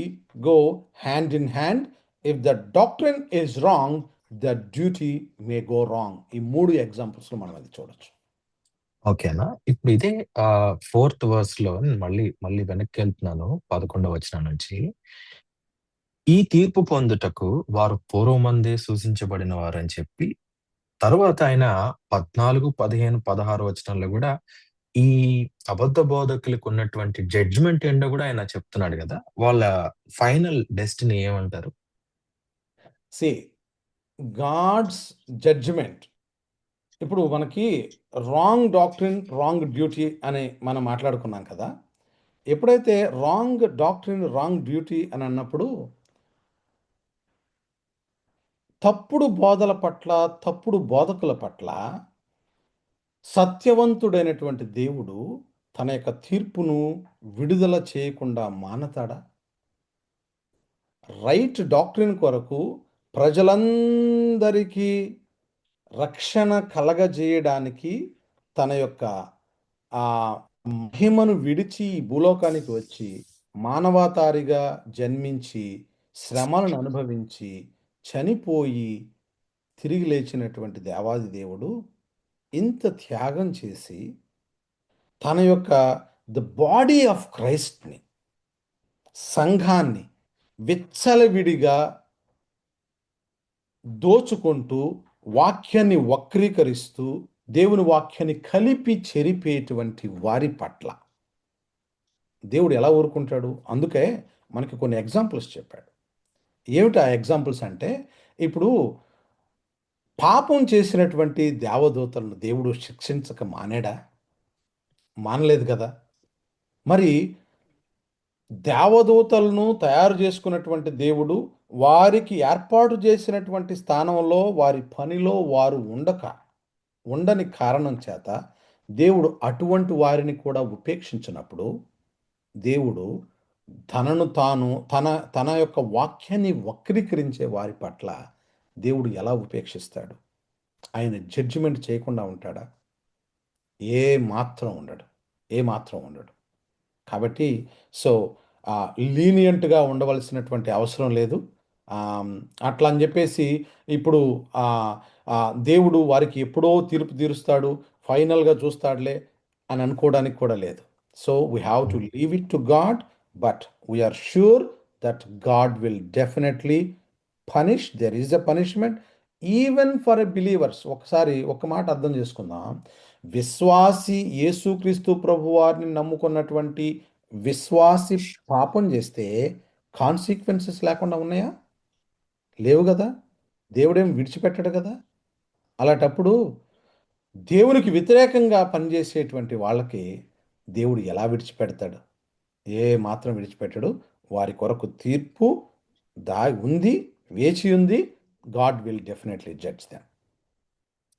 go hand in hand. If the doctrine is wrong, the duty may go wrong. ఈ మూడు ఎగ్జాంపుల్స్లో మనం అది చూడొచ్చు. ఓకేనా? ఇప్పుడు ఇదే ఫోర్త్ వర్స్ లో మళ్ళీ మళ్ళీ వెనక్కి వెళ్తున్నాను, 11వ వచనం నుంచి. ఈ తీర్పు పొందుటకు వారు పూర్వమందే సూచించబడిన వారు అని చెప్పి, తరువాత ఆయన 14, 15, 16 వచనాల్లో కూడా ఈ అబద్ధ బోధకులకు ఉన్నటువంటి జడ్జిమెంట్ ఏంటో కూడా ఆయన చెప్తున్నాడు కదా. వాళ్ళ ఫైనల్ డెస్టినీ ఏమంటారు? See God's judgement. ఇప్పుడు మనకి రాంగ్ డాక్ట్రిన్ రాంగ్ డ్యూటీ అని మనం మాట్లాడుకున్నాం కదా. ఎప్పుడైతే రాంగ్ డాక్ట్రిన్ రాంగ్ డ్యూటీ అని అన్నప్పుడు తప్పుడు బోధల పట్ల, తప్పుడు బోధకుల పట్ల సత్యవంతుడైనటువంటి దేవుడు తన యొక్క తీర్పును విడుదల చేయకుండా మానతాడా? రైట్ డాక్ట్రిన్ కొరకు ప్రజలందరికీ రక్షణ కలగజేయడానికి తన యొక్క ఆ మహిమను విడిచి ఈ భూలోకానికి వచ్చి మానవతారిగా జన్మించి శ్రమలను అనుభవించి చనిపోయి తిరిగి లేచినటువంటి దేవాది దేవుడు ఇంత త్యాగం చేసి తన యొక్క ద బాడీ ఆఫ్ క్రైస్ట్ని, సంఘాన్ని విచ్చలవిడిగా దోచుకుంటూ వాక్యాన్ని వక్రీకరిస్తూ దేవుని వాక్యాన్ని కలిపి చెరిపేటువంటి వారి పట్ల దేవుడు ఎలా ఊరుకుంటాడు? అందుకే మనకి కొన్ని ఎగ్జాంపుల్స్ చెప్పాడు. ఏమిటి ఆ ఎగ్జాంపుల్స్ అంటే, ఇప్పుడు పాపం చేసినటువంటి దేవదూతలను దేవుడు శిక్షించక మానేడా? మానలేదు కదా. మరి దేవదూతలను తయారు చేసుకున్నటువంటి దేవుడు వారికి ఏర్పాటు చేసినటువంటి స్థానంలో వారి పనిలో వారు ఉండని కారణం చేత దేవుడు అటువంటి వారిని కూడా ఉపేక్షించినప్పుడు దేవుడు తనను తాను తన తన యొక్క వాక్యాన్ని వక్రీకరించే వారి పట్ల దేవుడు ఎలా ఉపేక్షిస్తాడు? ఆయన జడ్జిమెంట్ చేయకుండా ఉంటాడా? ఏ మాత్రం ఉండడు, ఏ మాత్రం ఉండడు. కాబట్టి సో లీనియంట్గా ఉండవలసినటువంటి అవసరం లేదు. అట్లా అని చెప్పేసి ఇప్పుడు దేవుడు వారికి ఎప్పుడో తీర్పు తీరుస్తాడు, ఫైనల్గా చూస్తాడులే అని అనుకోవడానికి కూడా లేదు. So we have to leave it to God, but we are sure that God will definitely punish. There is a punishment even for a believers. ఒకసారి ఒక మాట అర్థం చేసుకుందాం. విశ్వాసి యేసుక్రీస్తు ప్రభు వారిని నమ్ముకున్నటువంటి విశ్వాసి పాపం చేస్తే కాన్సిక్వెన్సెస్ లేకుండా ఉన్నాయా? లేవు కదా. దేవుడేం విడిచిపెట్టడు కదా. అలాంటప్పుడు దేవునికి వ్యతిరేకంగా పనిచేసేటువంటి వాళ్ళకి దేవుడు ఎలా విడిచిపెడతాడు? ఏ మాత్రం విడిచిపెట్టడు. వారి కొరకు తీర్పు ఉంది, వేచి ఉంది. God will definitely judge them.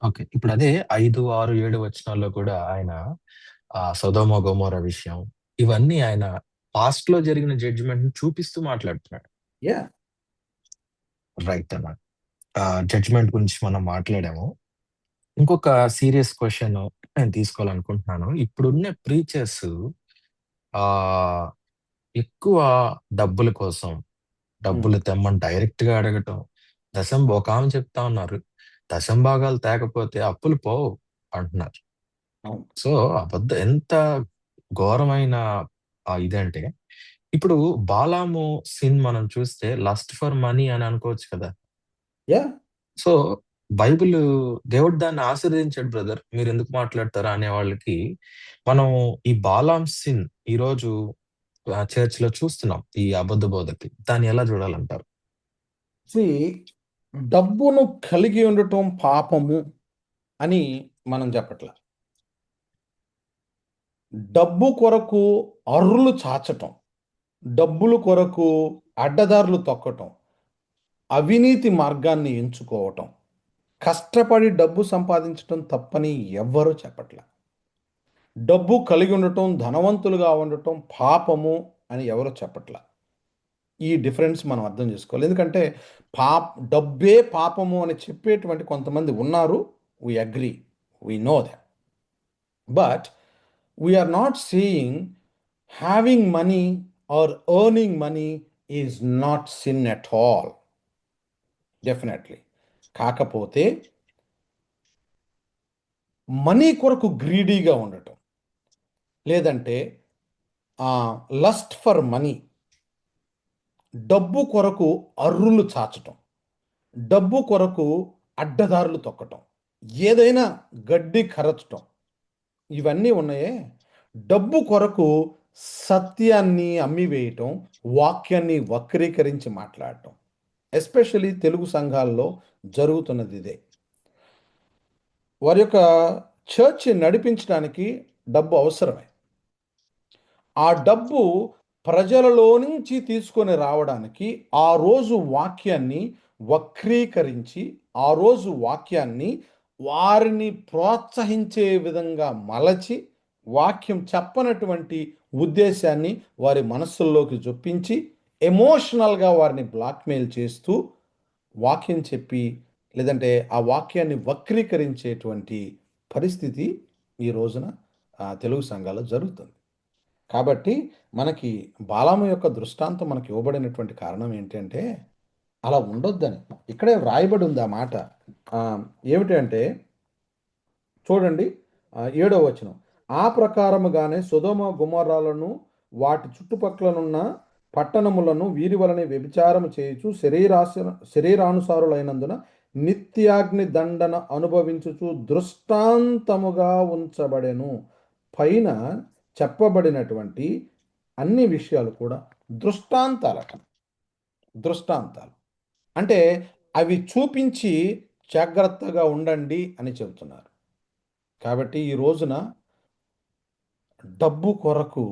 Okay. ఇప్పుడు అదే 5, 6, 7 వచనాల్లో కూడా ఆయన సొదొమ గొమొర్రా విషయం ఇవన్నీ ఆయన పాస్ట్ లో జరిగిన జడ్జిమెంట్ చూపిస్తూ మాట్లాడుతున్నాడు. యా రైట్ అన్న. జడ్జిమెంట్ గురించి మనం మాట్లాడాము. ఇంకొక సీరియస్ క్వశ్చన్ నేను తీసుకోవాలనుకుంటున్నాను. ఇప్పుడున్న ప్రీచర్స్ ఆ ఎక్కువ డబ్బుల కోసం డబ్బులు తెమ్మని డైరెక్ట్ గా అడగటం. ఒక ఆమె చెప్తా ఉన్నారు, దశంభాగాలు తేకపోతే అప్పులు పోవు అంటున్నారు. అవును సో ఎంత ఘోరమైన ఇదంటే, ఇప్పుడు బాలాము సిన్ మనం చూస్తే లస్ట్ ఫర్ మనీ అని అనుకోవచ్చు కదా. యా సో బైబిల్, దేవుడు దాన్ని ఆశీర్వదించాడు బ్రదర్, మీరు ఎందుకు మాట్లాడతారా అనే వాళ్ళకి మనం ఈ బాలాం సిన్ ఈ రోజు చర్చ్ లో చూస్తున్నాం. ఈ అబద్ధ బోధకి దాన్ని ఎలా చూడాలంటారు? See, డబ్బును కలిగి ఉండటం పాపము అని మనం చెప్పట్ల. డబ్బు కొరకు అర్రులు చాచటం, డబ్బులు కొరకు అడ్డదారులు తొక్కటం, అవినీతి మార్గాన్ని ఎంచుకోవటం, కష్టపడి డబ్బు సంపాదించటం తప్పని ఎవ్వరూ చెప్పట్ల. డబ్బు కలిగి ఉండటం, ధనవంతులుగా ఉండటం పాపము అని ఎవరు చెప్పట్ల. ఈ డిఫరెన్స్ మనం అర్థం చేసుకోవాలి. ఎందుకంటే డబ్బే పాపము అని చెప్పేటువంటి కొంతమంది ఉన్నారు. We agree, we know that. But we are not saying having money or earning money is not sin at all. Definitely. కాకపోతే మనీ కొరకు గ్రీడీగా ఉండటం, లేదంటే లస్ట్ ఫర్ మనీ, డబ్బు కొరకు అర్రులు చాచటం, డబ్బు కొరకు అడ్డదారులు తొక్కటం, ఏదైనా గడ్డి కరచటం, ఇవన్నీ ఉన్నాయే. డబ్బు కొరకు సత్యాన్ని అమ్మివేయటం, వాక్యాన్ని వక్రీకరించి మాట్లాడటం, ఎస్పెషలీ తెలుగు సంఘాల్లో జరుగుతున్నది ఇదే. వారి యొక్క చర్చ్ నడిపించడానికి డబ్బు అవసరమే. ఆ డబ్బు ప్రజలలో నుంచి తీసుకొని రావడానికి ఆ రోజు వాక్యాన్ని వక్రీకరించి, ఆ రోజు వాక్యాన్ని వారిని ప్రోత్సహించే విధంగా మలచి, వాక్యం చెప్పనటువంటి ఉద్దేశాన్ని వారి మనస్సుల్లోకి చొప్పించి, ఎమోషనల్గా వారిని బ్లాక్మెయిల్ చేస్తూ వాక్యం చెప్పి, లేదంటే ఆ వాక్యాన్ని వక్రీకరించేటువంటి పరిస్థితి ఈ రోజున తెలుగు సంఘాల్లో జరుగుతుంది. కాబట్టి మనకి బాలాము యొక్క దృష్టాంతం మనకి ఇవ్వబడినటువంటి కారణం ఏంటంటే, అలా ఉండొద్దని. ఇక్కడే వ్రాయబడి ఉంది ఆ మాట. ఏమిటంటే చూడండి, 7వ వచనం. ఆ ప్రకారముగానే సొదొమ గుమొర్రాలను వాటి చుట్టుపక్కలనున్న పట్టణములను వీరి వలనే వ్యభిచారము చేయుచు శరీరానుసారులైనందున నిత్యాగ్ని దండన అనుభవించుచు దృష్టాంతముగా ఉంచబడెను. పైన చెప్పబడినటువంటి అన్ని విషయాలు కూడా దృష్టాంతాలట. దృష్టాంతాలు అంటే అవి చూపించి జాగ్రత్తగా ఉండండి అని చెబుతున్నారు. కాబట్టి ఈ రోజున డబ్బు కొరకు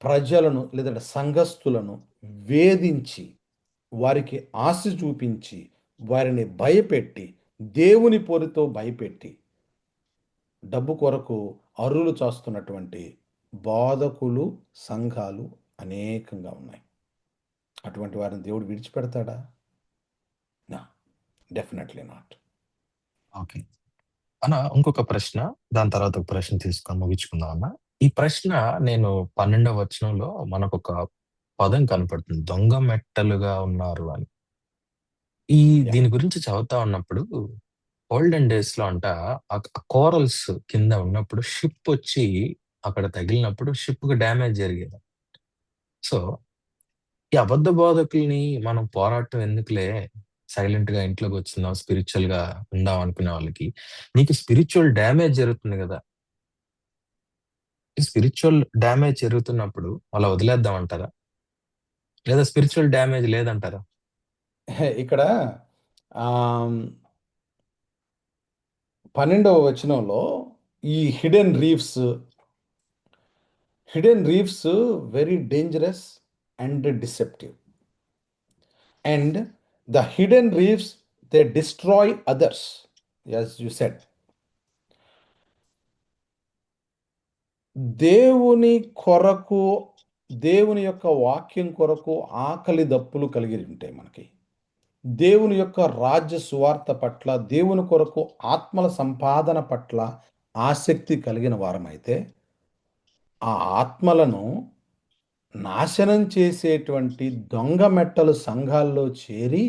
ప్రజలను లేదంటే సంఘస్థులను వేధించి, వారికి ఆశ చూపించి, వారిని భయపెట్టి, దేవుని పోరుతో భయపెట్టి, డబ్బు కొరకు అర్రులు చాస్తున్నటువంటి బోధకులు, సంఘాలు అనేకంగా ఉన్నాయి. అటువంటి వారిని దేవుడు విడిచిపెడతాడా? నా డెఫినెట్లీ నాట్. ఓకే అన్న, ఇంకొక ప్రశ్న, దాని తర్వాత ఒక ప్రశ్న తీసుకొని ముగించుకుందాం అన్న. ఈ ప్రశ్న నేను 12వ వచనంలో మనకు ఒక పదం కనపడుతుంది, దొంగ మెట్టలుగా ఉన్నారు అని. దీని గురించి చదువుతా ఉన్నప్పుడు ఓల్డెన్ డేస్ లో అంట కోరల్స్ కింద ఉన్నప్పుడు షిప్ వచ్చి అక్కడ తగిలినప్పుడు షిప్ కు డ్యామేజ్ జరిగేది. సో ఈ అబద్ధ బోధకుల్ని మనం పోరాటం ఎందుకులే, సైలెంట్ గా ఇంట్లోకి వచ్చిందాం, స్పిరిచువల్ గా ఉందాం అనుకునే వాళ్ళకి, నీకు స్పిరిచువల్ డ్యామేజ్ జరుగుతుంది కదా. ఈ స్పిరిచువల్ డ్యామేజ్ జరుగుతున్నప్పుడు అలా వదిలేద్దాం అంటారా, లేదా స్పిరిచువల్ డ్యామేజ్ లేదంటారా? ఇక్కడ 12వ వచనంలో ఈ hidden reefs very dangerous and deceptive, and the hidden reefs they destroy others, as you said. దేవుని కొరకు, దేవుని యొక్క వాక్యం కొరకు ఆకలి దప్పులు కలిగి ఉంటాయి మనకి. దేవుని యొక్క రాజ్య సువార్త పట్ల, దేవుని కొరకు ఆత్మల సంపాదన పట్ల ఆసక్తి కలిగిన వారమైతే, ఆ ఆత్మలను నాశనం చేసేటువంటి దొంగ మెట్టలు సంఘాల్లో చేరి,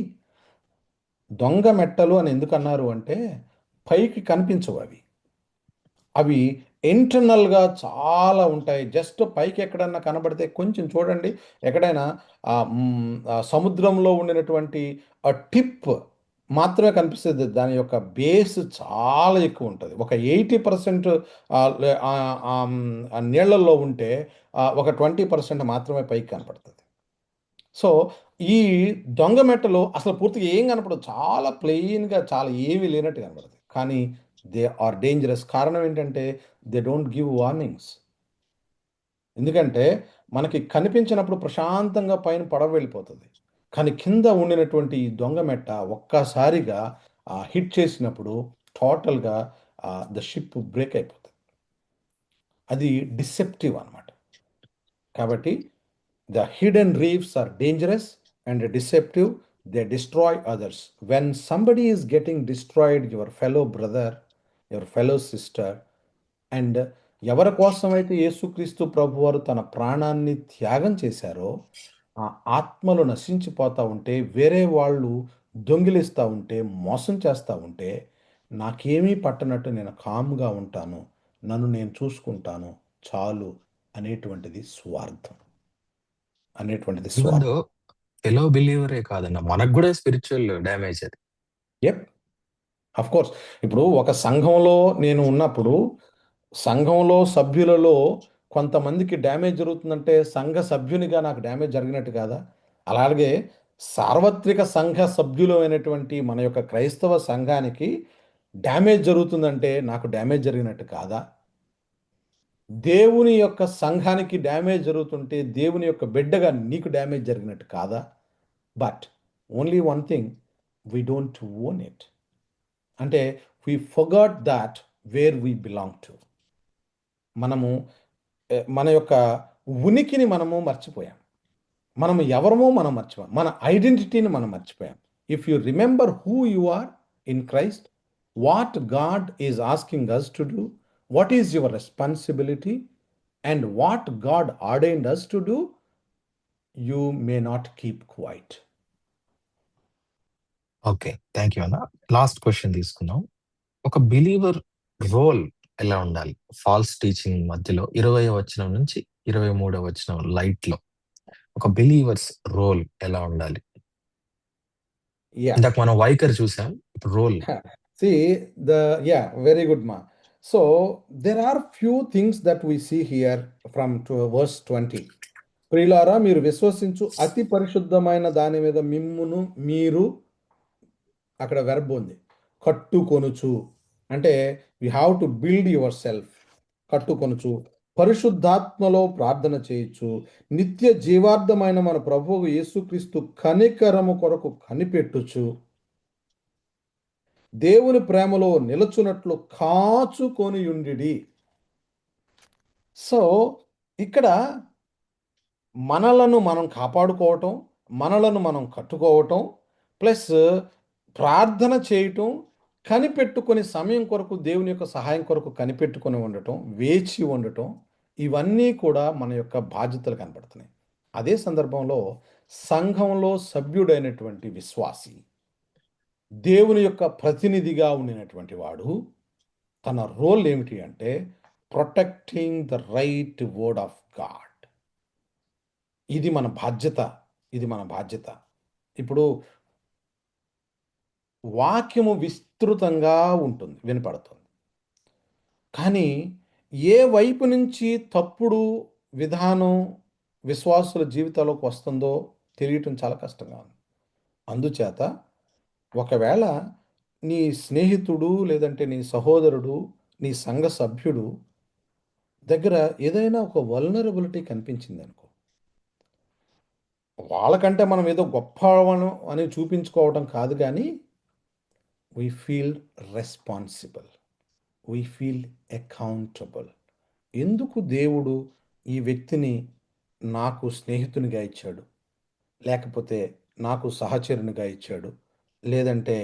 దొంగ మెట్టలు అని ఎందుకన్నారు అంటే, పైకి కనిపించవు అవి. అవి ఇంటర్నల్‌గా చాలా ఉంటాయి. జస్ట్ పైకి ఎక్కడన్నా కనబడితే కొంచెం చూడండి. ఎక్కడైనా సముద్రంలో ఉండినటువంటి ఆ టిప్ మాత్రమే కనిపిస్తది. దాని యొక్క బేస్ చాలా ఎక్కువుంటది. ఒక 80% ఆ నీళ్ళల్లో ఉంటే ఒక 20% మాత్రమే పైకి కనపడతది. సో, ఈ దొంగ మెట్టలు అసలు పూర్తిగా ఏం కనపడవు. చాలా ప్లెయిన్‌గా, చాలా ఏమీ లేనట్టు కనపడతాయి. కానీ దే ఆర్ డేంజరస్. కారణం ఏంటంటే దే డోంట్ గివ్ వార్నింగ్స్. ఎందుకంటే మనకి కనిపించినప్పుడు ప్రశాంతంగా పైన పడవ వెళ్ళిపోతది. కానీ కింద ఉండినటువంటి ఈ దొంగ మెట్ట ఒక్కసారిగా హిట్ చేసినప్పుడు టోటల్‌గా ద షిప్ బ్రేక్ అయిపోతది. అది డిసెప్టివ్ అన్నమాట. కాబట్టి the hidden reefs are dangerous and deceptive. They destroy others. When somebody is getting destroyed, your fellow brother, your fellow sister, and ఎవరి కోసమైతే యేసుక్రీస్తు ప్రభువారు తన ప్రాణాన్ని త్యాగం చేశారో, ఆ ఆత్మలు నశించిపోతా ఉంటే, వేరే వాళ్ళు దొంగిలిస్తా ఉంటే, మోసం చేస్తా ఉంటే, నాకేమీ పట్టనట్టు నేను కామ్‌గా ఉంటాను. నన్ను నేను చూసుకుంటాను చాలు అనేటువంటిది స్వార్థం. అనేటువంటిది ఈవెన్ స్వార్థం. దో ఫెలో బిలీవరే కాదన్న, మనకు కూడా స్పిరిచువల్ డ్యామేజ్ అది. యెప్. ఆఫ్‌కోర్స్. ఇప్పుడు ఒక సంఘంలో నేను ఉన్నప్పుడు, సంఘంలో సభ్యులలో కొంతమందికి డ్యామేజ్ జరుగుతుందంటే, సంఘ సభ్యునిగా నాకు డ్యామేజ్ జరిగినట్టు కాదా? అలాగే సార్వత్రిక సంఘ సభ్యులమైనటువంటి మన యొక్క క్రైస్తవ సంఘానికి డ్యామేజ్ జరుగుతుందంటే, నాకు డ్యామేజ్ జరిగినట్టు కాదా? దేవుని యొక్క సంఘానికి డ్యామేజ్ జరుగుతుంటే, దేవుని యొక్క బిడ్డగా నీకు డ్యామేజ్ జరిగినట్టు కాదా? But only one thing, we don't own it. అంటే we forgot that where we belong to. మనము మన యొక్క ఉనికిని మనము మర్చిపోయాం. మనం ఎవరమో మనం మర్చిపోయాం. మన ఐడెంటిటీని మనం మర్చిపోయాం. If you remember who you are in Christ, what God is asking us to do, what is your responsibility and what God ordained us to do, you may not keep quiet. Okay, thank you అన్న. Last question తీసుకుందాం. ఒక believer role ఎలా ఉండాలి? Falls teaching మధ్యలో 20వ వచనం నుంచి 23వ వచనం light లో ఒక బిలీవర్స్ రోల్ ఎలా ఉండాలి? యా. ఇందాక మనం వైఖరి చూసాం, ఇప్పుడు role. See, very good, ma. So, there are few things that we see here from verse 20. ప్రియులారా, మీరు విశ్వసించు అతి పరిశుద్ధమైన దాని మీద మిమ్మును మీరు, అక్కడ వెర్బ్ ఉంది, కట్టుకొనుచు. అంటే we have to build yourself. కట్టుకొనుచు, పరిశుద్ధాత్మలో ప్రార్థన చేయొచ్చు, నిత్య జీవార్థమైన మన ప్రభువు యేసుక్రీస్తు కనికరము కొరకు కనిపెట్టుచు, దేవుని ప్రేమలో నిలుచున్నట్లు కాచుకొని ఉండిడి. సో ఇక్కడ మనలను మనం కాపాడుకోవటం, మనలను మనం కట్టుకోవటం, ప్లస్ ప్రార్థన చేయటం, కనిపెట్టుకొని సమయం కొరకు దేవుని యొక్క సహాయం కొరకు కనిపెట్టుకొని ఉండటం, వేచి ఉండటం, ఇవన్నీ కూడా మన యొక్క బాధ్యతలు కనపడుతున్నాయి. అదే సందర్భంలో సంఘంలో సభ్యుడైనటువంటి విశ్వాసి, దేవుని యొక్క ప్రతినిధిగా ఉండినటువంటి వాడు, తన రోల్ ఏమిటి అంటే protecting the right word of God. ఇది మన బాధ్యత. ఇది మన బాధ్యత. ఇప్పుడు వాక్యము విస్తృతంగా ఉంటుంది, వినపడుతుంది. కానీ ఏ వైపు నుంచి తప్పుడు విధానం విశ్వాసుల జీవితాల్లోకి వస్తుందో తెలియటం చాలా కష్టంగా ఉంది. అందుచేత ఒకవేళ నీ స్నేహితుడు, లేదంటే నీ సహోదరుడు, నీ సంఘ సభ్యుడు దగ్గర ఏదైనా ఒక వల్నరబిలిటీ కనిపించిందనుకో, వాళ్ళకంటే మనం ఏదో గొప్పవాళ్ళం అని చూపించుకోవడం కాదు కానీ, we feel responsible, we feel accountable, ఎందుకు దేవుడు ఈ వ్యక్తిని నాకు స్నేహితునిగా ఇచ్చాడు, లేకపోతే నాకు సహచరునిగా ఇచ్చాడు, లేదంటే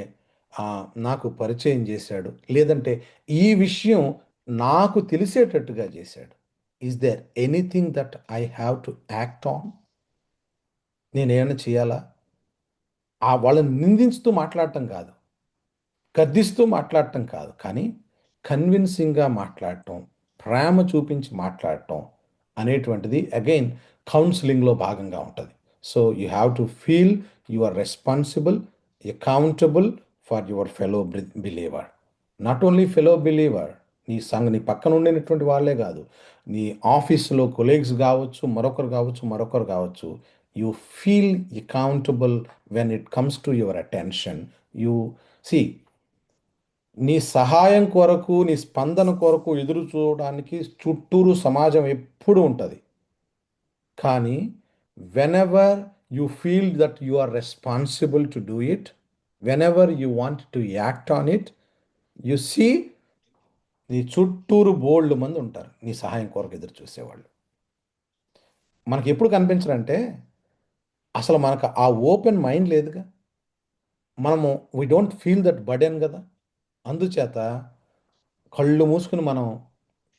నాకు పరిచయం చేశాడు, లేదంటే ఈ విషయం నాకు తెలిసేటట్టుగా చేశాడు. Is there anything that I have to act on? నేనేమైనా చేయాలా? వాళ్ళని నిందించుతూ మాట్లాడటం కాదు, గద్దిస్తూ మాట్లాడటం కాదు, కానీ కన్విన్సింగ్గా మాట్లాడటం, ప్రేమ చూపించి మాట్లాడటం అనేటువంటిది అగైన్ కౌన్సిలింగ్లో భాగంగా ఉంటుంది. So you have to feel you are responsible, accountable for your fellow believer. Not only fellow believer, నీ పక్కన ఉండినటువంటి వాళ్ళే కాదు, నీ ఆఫీసులో కొలీగ్స్ కావచ్చు, మరొకరు కావచ్చు. You feel accountable when it comes to your attention. You see, నీ సహాయం కొరకు, నీ స్పందన కొరకు ఎదురు చూడడానికి చుట్టూరు సమాజం ఎప్పుడు ఉంటుంది. కానీ whenever you feel that you are responsible to do it, whenever you want to act on it, you see నీ చుట్టూరు బోల్డ్ మంది ఉంటారు నీ సహాయం కొరకు ఎదురు చూసేవాళ్ళు. మనకి ఎప్పుడు కనిపించరంటే అసలు మనకు ఆ ఓపెన్ మైండ్ లేదుగా, మనము we don't feel that burden కదా. అందుచేత కళ్ళు మూసుకుని మనం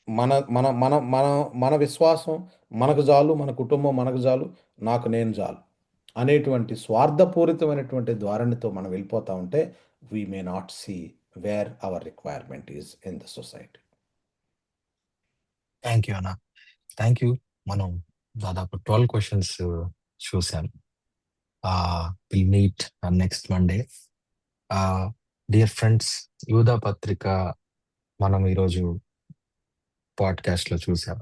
మన మన మన మన మన విశ్వాసం మనకు చాలు, మన కుటుంబం మనకు చాలు, నాకు నేను చాలు అనేటువంటి స్వార్థపూరితమైనటువంటి ధోరణితో మనం వెళ్ళిపోతా ఉంటే we may not see where our requirement is in the society. Thank you అన్న. Thank you. మనం దాదాపు 12 క్వశ్చన్స్ చూసాం. Will meet next Monday. Dear friends, యూదా పత్రిక మనం ఈరోజు పాడ్కాస్ట్లో చూసాం.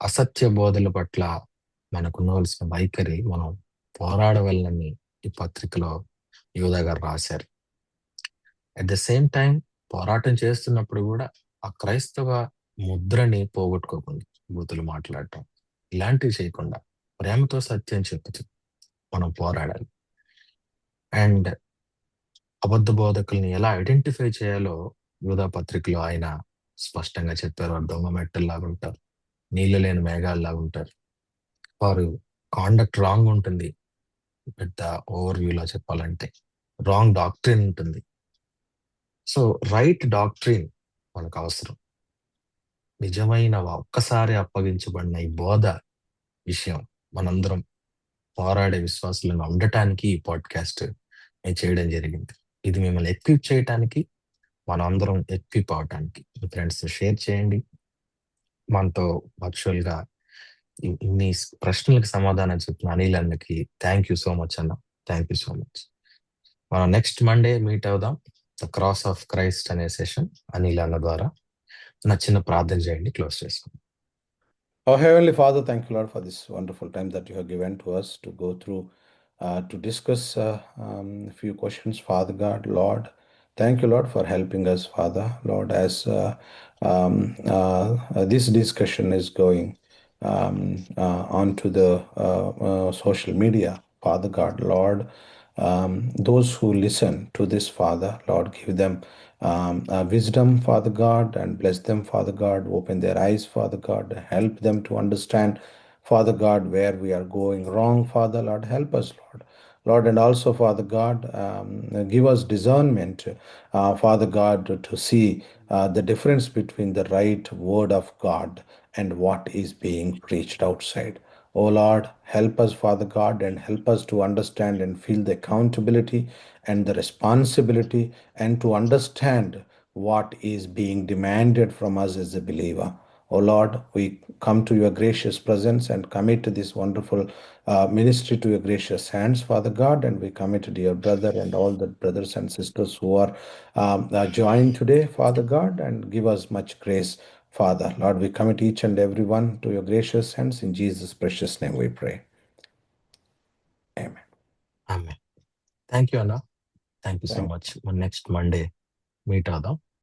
అసత్య బోధల పట్ల మనకు ఉండవలసిన వైఖరి మనం పోరాడవలనని ఈ పత్రికలో యూదా గారు రాశారు. అట్ ద సేమ్ టైం పోరాటం చేస్తున్నప్పుడు కూడా ఆ క్రైస్తవ ముద్రని పోగొట్టుకోకుండా బూతులు మాట్లాడటం ఇలాంటివి చేయకుండా ప్రేమతో సత్యం చెప్తూ మనం పోరాడాలి. అండ్ అబద్ధ బోధకుల్ని ఎలా ఐడెంటిఫై చేయాలో యూదా పత్రికలో ఆయన స్పష్టంగా చెప్పారు. వారు దొంగ మెట్టల్లాగా ఉంటారు, నీళ్ళు లేని మేఘాల్లాగా ఉంటారు, వారు కాండక్ట్ రాంగ్ ఉంటుంది. పెద్ద ఓవర్ వ్యూలో చెప్పాలంటే రాంగ్ డాక్ట్రిన్ ఉంటుంది. సో రైట్ డాక్ట్రిన్ మనకు అవసరం. నిజమైన ఒక్కసారి అప్పగించబడిన ఈ బోధ విషయం మనందరం పోరాడే విశ్వాసులను ఉండటానికి ఈ పాడ్కాస్ట్ నేను చేయడం జరిగింది. ఇది మిమ్మల్ని ఎక్విప్ చేయటానికి, మనందరం ఎక్విప్ అవటానికి. మీ ఫ్రెండ్స్ షేర్ చేయండి. మనతో వర్చువల్గా ఇన్ని ప్రశ్నలకు సమాధానం చెప్పిన అనిల్ అన్నకి థ్యాంక్ యూ సో మచ్ అన్న. Thank you so much. మనం నెక్స్ట్ మండే మీట్ అవుదాం. ద క్రాస్ ఆఫ్ క్రైస్ట్ అనే సెషన్ అనిల్ అన్న ద్వారా. నా చిన్న ప్రార్థన చేయండి, క్లోజ్ చేసుకుందాం. Our Heavenly Father, thank you, Lord, for this wonderful time that you have given to us to go through, to discuss a few questions, Father God, Lord. Thank you, Lord, for helping us, Father, Lord, as this discussion is going onto the social media, Father God, Lord. Those who listen to this, Father, Lord, give them wisdom, Father God, and bless them, Father God. Open their eyes, Father God. Help them to understand, Father God, where we are going wrong, Father. Lord, help us, Lord. Lord, and also, Father God, give us discernment, Father God, to see the difference between the right word of God and what is being preached outside. Oh Lord, help us, Father God, and help us to understand and feel the accountability and the responsibility, and to understand what is being demanded from us as a believer. Oh Lord, we come to your gracious presence and commit this wonderful ministry to your gracious hands, Father God, and we commit to your brother and all the brothers and sisters who are joined today, Father God, and give us much grace, Father. Lord, we commit each and every one to your gracious hands. In Jesus' precious name we pray. Amen. ఆమె. Thank you అన్న. Thank you so Thank much. Next Monday meet అవుదాం.